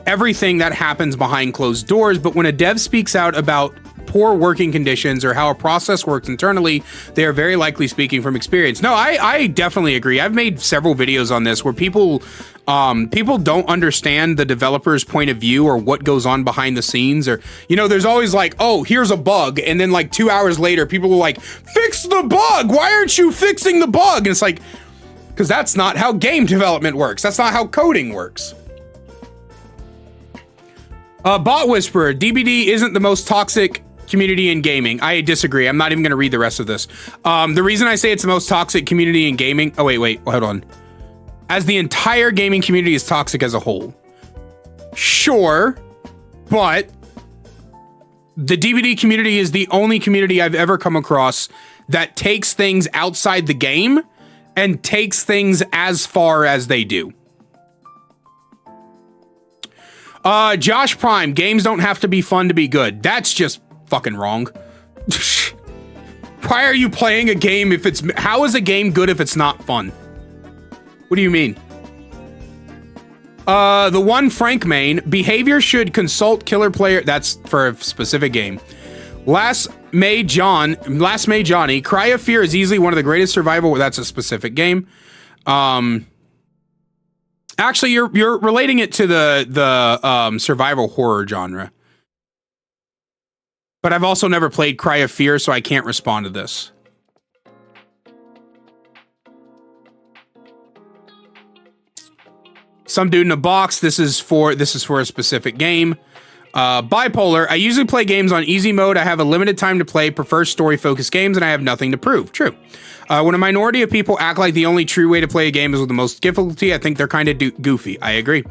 everything that happens behind closed doors, but when a dev speaks out about poor working conditions or how a process works internally, they are very likely speaking from experience. No, I definitely agree. I've made several videos on this where people don't understand the developer's point of view or what goes on behind the scenes, or, there's always like, oh, here's a bug. And then like 2 hours later, people are like, fix the bug. Why aren't you fixing the bug? And it's like, because that's not how game development works. That's not how coding works. Bot Whisperer, DBD isn't the most toxic community in gaming. I disagree. I'm not even going to read the rest of this. The reason I say it's the most toxic community in gaming... Oh, wait, hold on. As the entire gaming community is toxic as a whole. Sure, but the DVD community is the only community I've ever come across that takes things outside the game and takes things as far as they do. Josh Prime, games don't have to be fun to be good. That's just fucking wrong. Why are you playing a game if it's... How is a game good if it's not fun? What do you mean? The one Frank main, behavior should consult killer player. That's for a specific game. Last May Johnny, Cry of Fear is easily one of the greatest survival. That's a specific game. Actually, you're relating it to the survival horror genre. But I've also never played Cry of Fear, so I can't respond to this. Some dude in a box. This is for a specific game. Bipolar. I usually play games on easy mode. I have a limited time to play, prefer story-focused games, and I have nothing to prove. True. When a minority of people act like the only true way to play a game is with the most difficulty, I think they're kind of goofy. I agree.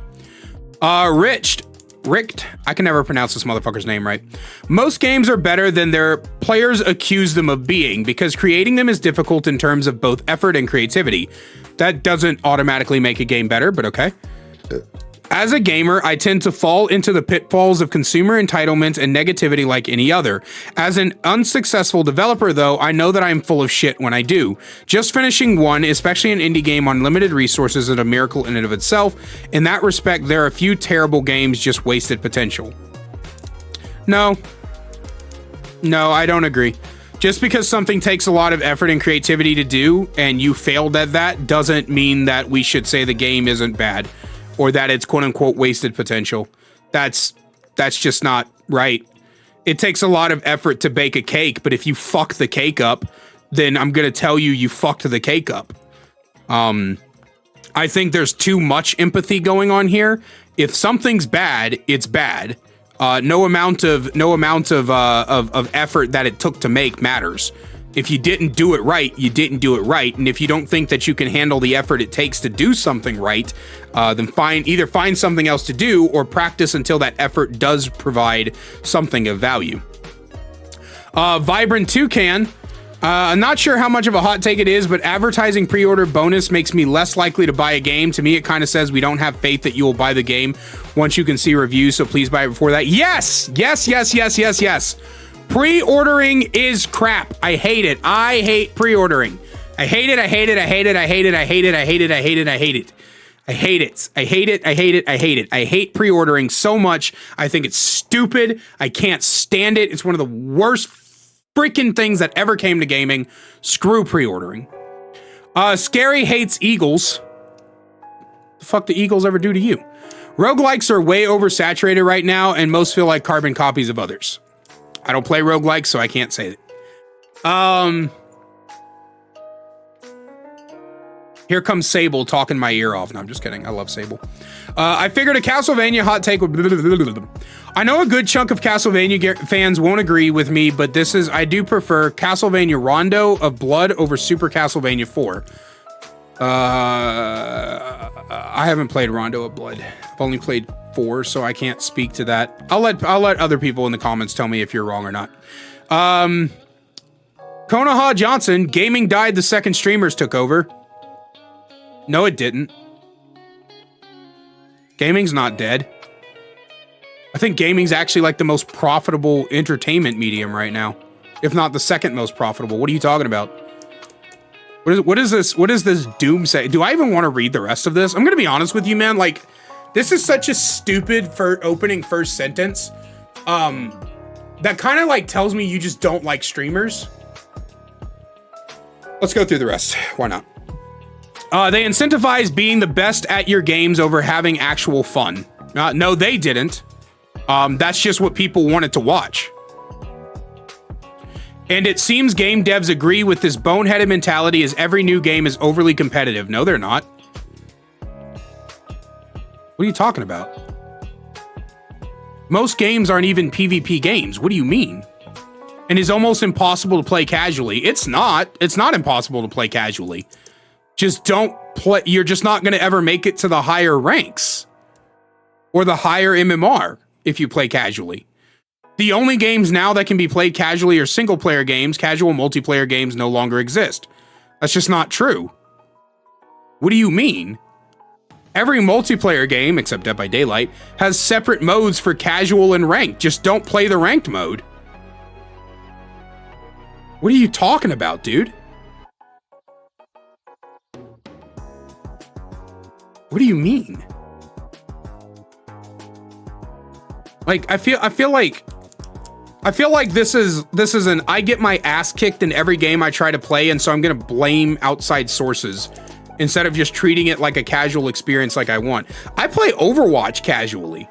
Richt. I can never pronounce this motherfucker's name right. Most games are better than their players accuse them of being, because creating them is difficult in terms of both effort and creativity. That doesn't automatically make a game better, but okay. As a gamer, I tend to fall into the pitfalls of consumer entitlement and negativity like any other. As an unsuccessful developer, though, I know that I am full of shit when I do. Just finishing one, especially an indie game on limited resources, is a miracle in and of itself. In that respect, there are a few terrible games, just wasted potential. No, I don't agree. Just because something takes a lot of effort and creativity to do, and you failed at that, doesn't mean that we should say the game isn't bad. Or that it's quote-unquote wasted potential. That's just not right. It takes a lot of effort to bake a cake, but if you fuck the cake up, then I'm gonna tell you fucked the cake up. I think there's too much empathy going on here. If something's bad, it's bad. No amount of effort that it took to make matters. If you didn't do it right, you didn't do it right. And if you don't think that you can handle the effort it takes to do something right, then either find something else to do or practice until that effort does provide something of value. Vibrant Toucan. I'm not sure how much of a hot take it is, but advertising pre-order bonus makes me less likely to buy a game. To me, it kind of says we don't have faith that you will buy the game once you can see reviews, so please buy it before that. Yes! Pre-ordering is crap. I hate it. I hate pre-ordering. I hate it. I hate it. I hate it. I hate it. I hate it. I hate it. I hate it. I hate it. I hate it. I hate it. I hate it. I hate it. I hate pre-ordering so much. I think it's stupid. I can't stand it. It's one of the worst freaking things that ever came to gaming. Screw pre-ordering. Scary hates Eagles. The fuck the Eagles ever do to you? Roguelikes are way oversaturated right now, and most feel like carbon copies of others. I don't play roguelikes, so I can't say that. Here comes Sable talking my ear off. No, I'm just kidding. I love Sable. I figured a Castlevania hot take would... I know a good chunk of Castlevania fans won't agree with me, but I do prefer Castlevania Rondo of Blood over Super Castlevania 4. I haven't played Rondo of Blood. I've only played 4, so I can't speak to that. I'll let other people in the comments tell me if you're wrong or not. Konoha Johnson, gaming died the second streamers took over. No, it didn't. Gaming's not dead. I think gaming's actually like the most profitable entertainment medium right now, if not the second most profitable. What are you talking about? What is this? What does this doom say? Do I even want to read the rest of this? I'm gonna be honest with you, man. Like, this is such a stupid opening first sentence. That kind of like tells me you just don't like streamers. Let's go through the rest. Why not? They incentivize being the best at your games over having actual fun. No, they didn't. That's just what people wanted to watch. And it seems game devs agree with this boneheaded mentality as every new game is overly competitive. No, they're not. What are you talking about? Most games aren't even PvP games. What do you mean? And it's almost impossible to play casually. It's not. It's not impossible to play casually. Just don't play. You're just not going to ever make it to the higher ranks. or the higher MMR if you play casually. The only games now that can be played casually are single player games. Casual multiplayer games no longer exist. That's just not true. What do you mean? Every multiplayer game, except Dead by Daylight, has separate modes for casual and ranked. Just don't play the ranked mode. What are you talking about, dude? What do you mean? Like, I feel like this is an I get my ass kicked in every game I try to play, and so I'm gonna blame outside sources instead of just treating it like a casual experience like I want. I play Overwatch casually.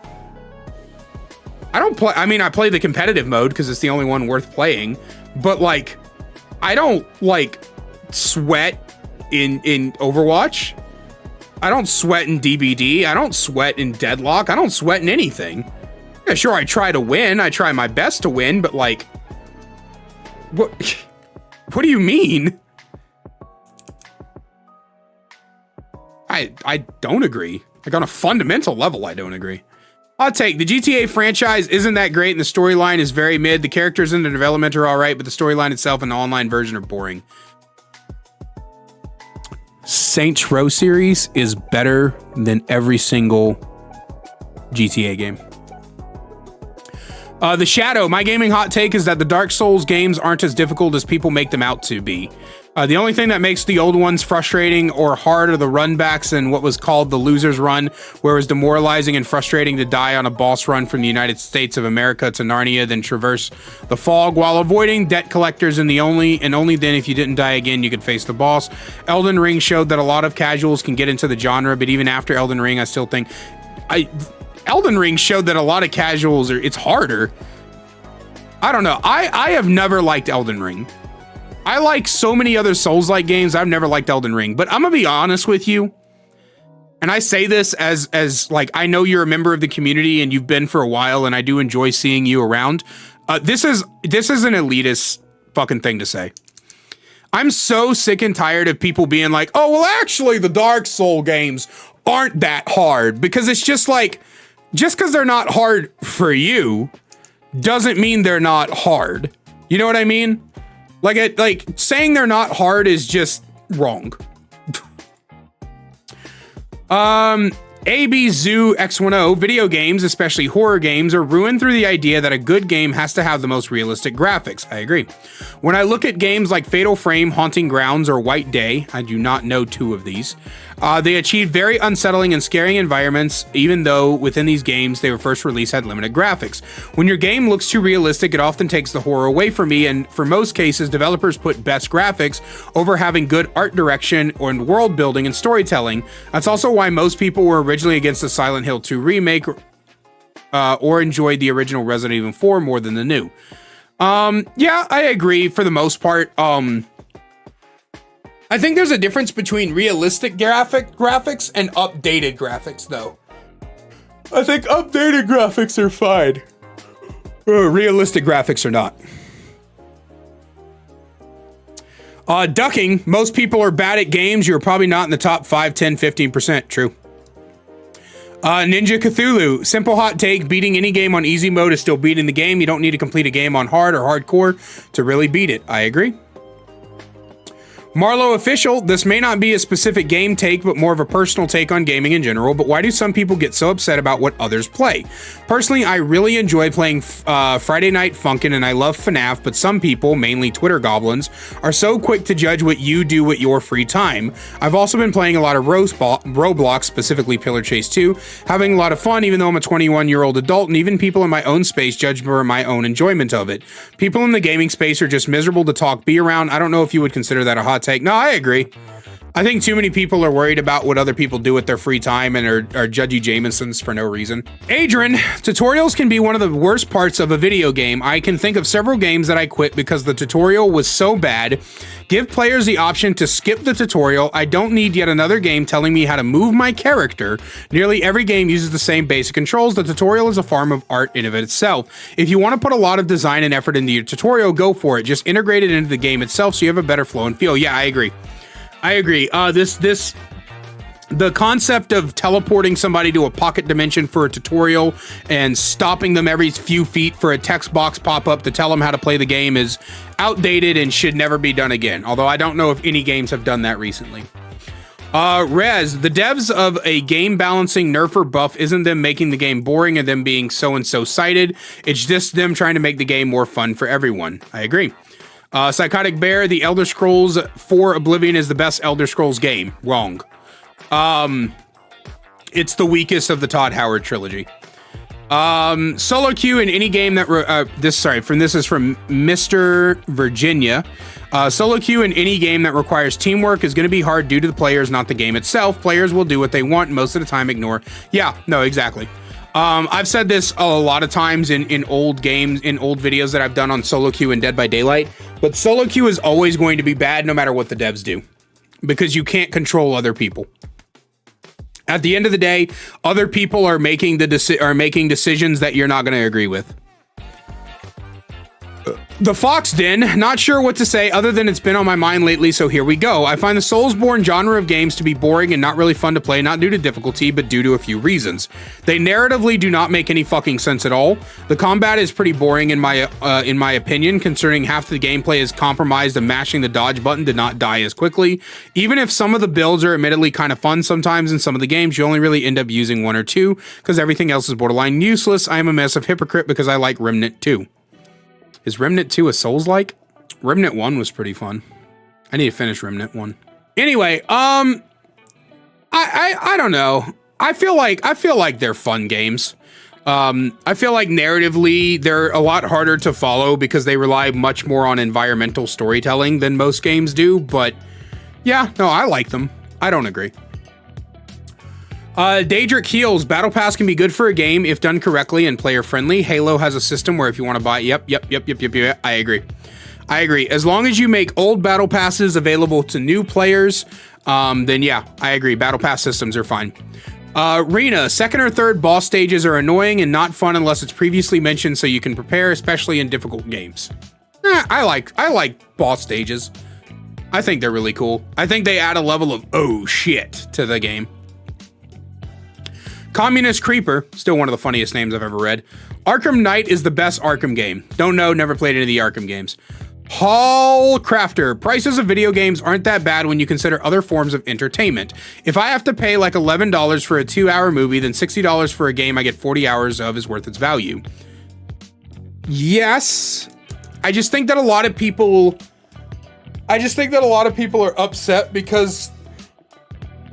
I play the competitive mode because it's the only one worth playing, but like, I don't like sweat in Overwatch. I don't sweat in DBD. I don't sweat in Deadlock. I don't sweat in anything. Yeah, sure, I try to win. I try my best to win, but like, what do you mean? I don't agree. Like, on a fundamental level, I don't agree. Hot take, the GTA franchise isn't that great and the storyline is very mid. The characters in the development are all right, but the storyline itself and the online version are boring. Saints Row series is better than every single GTA game. The Shadow, my gaming hot take is that the Dark Souls games aren't as difficult as people make them out to be. The only thing that makes the old ones frustrating or hard are the runbacks and what was called the loser's run, where it was demoralizing and frustrating to die on a boss run from the United States of America to Narnia, then traverse the fog while avoiding debt collectors, and only then, if you didn't die again, you could face the boss. Elden Ring showed that a lot of casuals can get into the genre, but even after Elden Ring, I still think Elden Ring showed that a lot of casuals it's harder. I don't know. I have never liked Elden Ring. I like so many other Souls-like games. I've never liked Elden Ring, but I'm gonna be honest with you. And I say this as like, I know you're a member of the community and you've been for a while, and I do enjoy seeing you around. This is an elitist fucking thing to say. I'm so sick and tired of people being like, oh, well, actually the Dark Soul games aren't that hard, because it's just like, just because they're not hard for you doesn't mean they're not hard. You know what I mean? Like saying they're not hard is just wrong. AB Zoo X10, video games, especially horror games, are ruined through the idea that a good game has to have the most realistic graphics. I agree. When I look at games like Fatal Frame, Haunting Grounds, or White Day, I do not know two of these, they achieved very unsettling and scary environments, even though within these games they were first released had limited graphics. When your game looks too realistic, it often takes the horror away from me, and for most cases, developers put best graphics over having good art direction or world building and storytelling. That's also why most people were originally against the Silent Hill 2 remake, or enjoyed the original Resident Evil 4 more than the new. Yeah, I agree for the most part. I think there's a difference between realistic graphics and updated graphics, though. I think updated graphics are fine. Realistic graphics are not. Ducking, most people are bad at games. You're probably not in the top 5, 10, 15%. True. Ninja Cthulhu, simple hot take, beating any game on easy mode is still beating the game. You don't need to complete a game on hard or hardcore to really beat it. I agree. Marlowe Official, this may not be a specific game take, but more of a personal take on gaming in general, but why do some people get so upset about what others play? Personally, I really enjoy playing Friday Night Funkin' and I love FNAF, but some people, mainly Twitter goblins, are so quick to judge what you do with your free time. I've also been playing a lot of Roblox, specifically Pillar Chase 2, having a lot of fun even though I'm a 21-year-old adult, and even people in my own space judge for my own enjoyment of it. People in the gaming space are just miserable to be around. I don't know if you would consider that a hot take. No, I agree. I think too many people are worried about what other people do with their free time and are judgy Jamesons for no reason. Adrian, tutorials can be one of the worst parts of a video game. I can think of several games that I quit because the tutorial was so bad. Give players the option to skip the tutorial. I don't need yet another game telling me how to move my character. Nearly every game uses the same basic controls. The tutorial is a form of art in of itself. If you want to put a lot of design and effort into your tutorial, go for it. Just integrate it into the game itself so you have a better flow and feel. Yeah, I agree. I agree. This The concept of teleporting somebody to a pocket dimension for a tutorial and stopping them every few feet for a text box pop-up to tell them how to play the game is outdated and should never be done again. Although I don't know if any games have done that recently. Rez, the devs of a game balancing nerf or buff isn't them making the game boring and them being so-and-so cited. It's just them trying to make the game more fun for everyone. I agree. Psychotic Bear, the Elder Scrolls 4 Oblivion is the best Elder Scrolls game. Wrong. It's the weakest of the Todd Howard trilogy. Solo queue in any game that this is from Mr. Virginia. Solo queue in any game that requires teamwork is going to be hard due to the players, not the game itself. Players will do what they want, most of the time ignore. Yeah, no, exactly. I've said this a lot of times in old games, in old videos that I've done on solo queue and Dead by Daylight, but solo queue is always going to be bad no matter what the devs do, because you can't control other people. At the end of the day, other people are making decisions that you're not going to agree with. The Fox Den, not sure what to say other than it's been on my mind lately, so here we go. I find the SoulsBournes genre of games to be boring and not really fun to play, not due to difficulty, but due to a few reasons. They narratively do not make any fucking sense at all. The combat is pretty boring in my opinion, considering half the gameplay is compromised of mashing the dodge button to not die as quickly. Even if some of the builds are admittedly kind of fun sometimes in some of the games, you only really end up using one or two, because everything else is borderline useless. I am a massive hypocrite because I like Remnant 2. Is Remnant 2 a Souls-like? Remnant 1 was pretty fun. I need to finish Remnant 1. Anyway, I don't know. I feel like they're fun games. I feel like narratively they're a lot harder to follow because they rely much more on environmental storytelling than most games do, but yeah, no, I like them. I don't agree. Daedric Heals, Battle Pass can be good for a game if done correctly and player friendly. Halo has a system where if you want to buy, yep, I agree. As long as you make old Battle Passes available to new players, then yeah, I agree. Battle Pass systems are fine. Rena, second or third boss stages are annoying and not fun unless it's previously mentioned so you can prepare, especially in difficult games. I like boss stages. I think they're really cool. I think they add a level of oh shit to the game. Communist Creeper, still one of the funniest names I've ever read. Arkham Knight is the best Arkham game. Don't know, never played any of the Arkham games. Hall Crafter, prices of video games aren't that bad when you consider other forms of entertainment. If I have to pay like $11 for a 2-hour movie, then $60 for a game I get 40 hours of is worth its value. Yes, I just think that a lot of people are upset because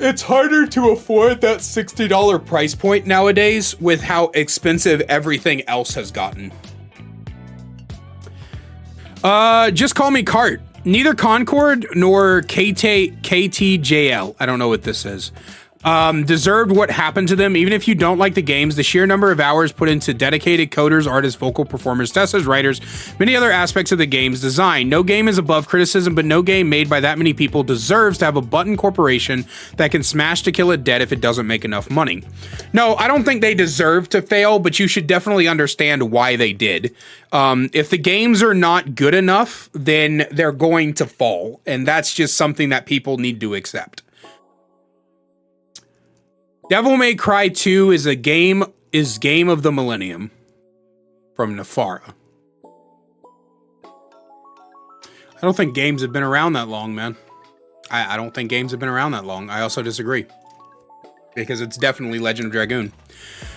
it's harder to afford that $60 price point nowadays with how expensive everything else has gotten. Just call me Cart. Neither Concord nor KTJL, I don't know what this is, deserved what happened to them. Even if you don't like the games, the sheer number of hours put into dedicated coders, artists, vocal performers, testers, writers, many other aspects of the game's design. No game is above criticism, but no game made by that many people deserves to have a button corporation that can smash to kill it dead if it doesn't make enough money. No, I don't think they deserve to fail, but you should definitely understand why they did. If the games are not good enough, then they're going to fall, and that's just something that people need to accept. Devil May Cry 2 is game of the millennium from Nefara. I don't think games have been around that long, man. I don't think games have been around that long. I also disagree. Because it's definitely Legend of Dragoon.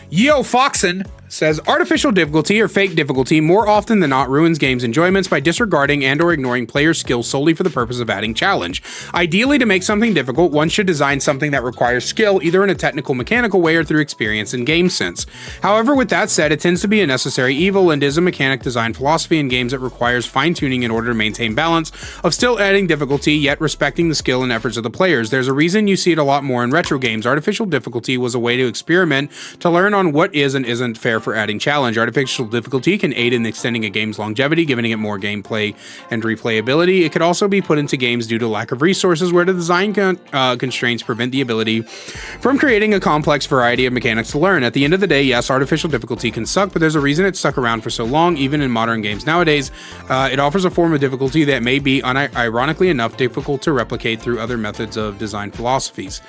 Yo Foxen says, artificial difficulty or fake difficulty more often than not ruins games' enjoyments by disregarding and or ignoring players' skills solely for the purpose of adding challenge. Ideally, to make something difficult, one should design something that requires skill, either in a technical, mechanical way or through experience and game sense. However, with that said, it tends to be a necessary evil and is a mechanic design philosophy in games that requires fine-tuning in order to maintain balance of still adding difficulty, yet respecting the skill and efforts of the players. There's a reason you see it a lot more in retro games. Artificial difficulty was a way to experiment, to learn on on what is and isn't fair for adding challenge. Artificial difficulty can aid in extending a game's longevity, giving it more gameplay and replayability. It could also be put into games due to lack of resources, where the design constraints prevent the ability from creating a complex variety of mechanics to learn. At the end of the day, yes, artificial difficulty can suck, but there's a reason it's stuck around for so long, even in modern games nowadays. It offers a form of difficulty that may be, ironically enough, difficult to replicate through other methods of design philosophies.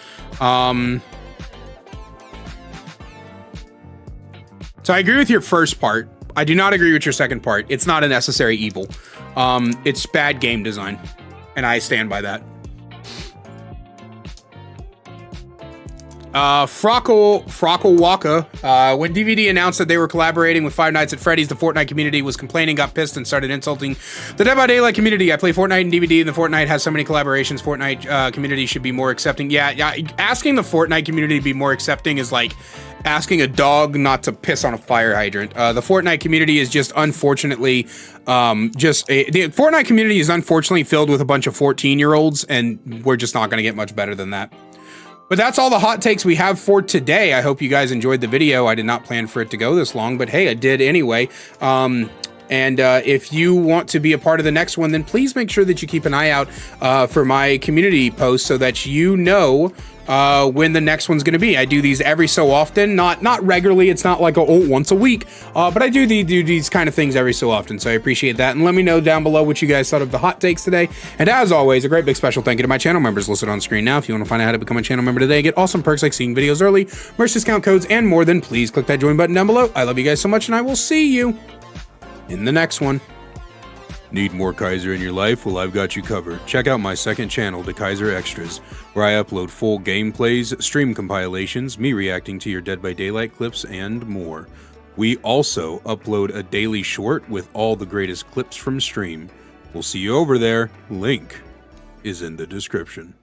So I agree with your first part. I do not agree with your second part. It's not a necessary evil. It's bad game design, and I stand by that. Frockle Waka, when DVD announced that they were collaborating with Five Nights at Freddy's, the Fortnite community was complaining, got pissed, and started insulting the Dead by Daylight community. I play Fortnite and DVD, and the Fortnite has so many collaborations. Fortnite community should be more accepting. Yeah, asking the Fortnite community to be more accepting is like asking a dog not to piss on a fire hydrant. The Fortnite community is just unfortunately, the Fortnite community is unfortunately filled with a bunch of 14-year-olds, and we're just not going to get much better than that. But that's all the hot takes we have for today. I hope you guys enjoyed the video. I did not plan for it to go this long, but hey, I did anyway. If you want to be a part of the next one, then please make sure that you keep an eye out for my community posts so that you know when the next one's going to be. I do these every so often, not regularly. It's not like once a week, but I do these kind of things every so often. So I appreciate that. And let me know down below what you guys thought of the hot takes today. And as always, a great big special thank you to my channel members listed on screen now. If you want to find out how to become a channel member today, get awesome perks like seeing videos early, merch discount codes, and more, then please click that join button down below. I love you guys so much, and I will see you in the next one. Need more Kaiser in your life? Well, I've got you covered. Check out my second channel, The Kaiser Extras, where I upload full gameplays, stream compilations, me reacting to your Dead by Daylight clips, and more. We also upload a daily short with all the greatest clips from stream. We'll see you over there. Link is in the description.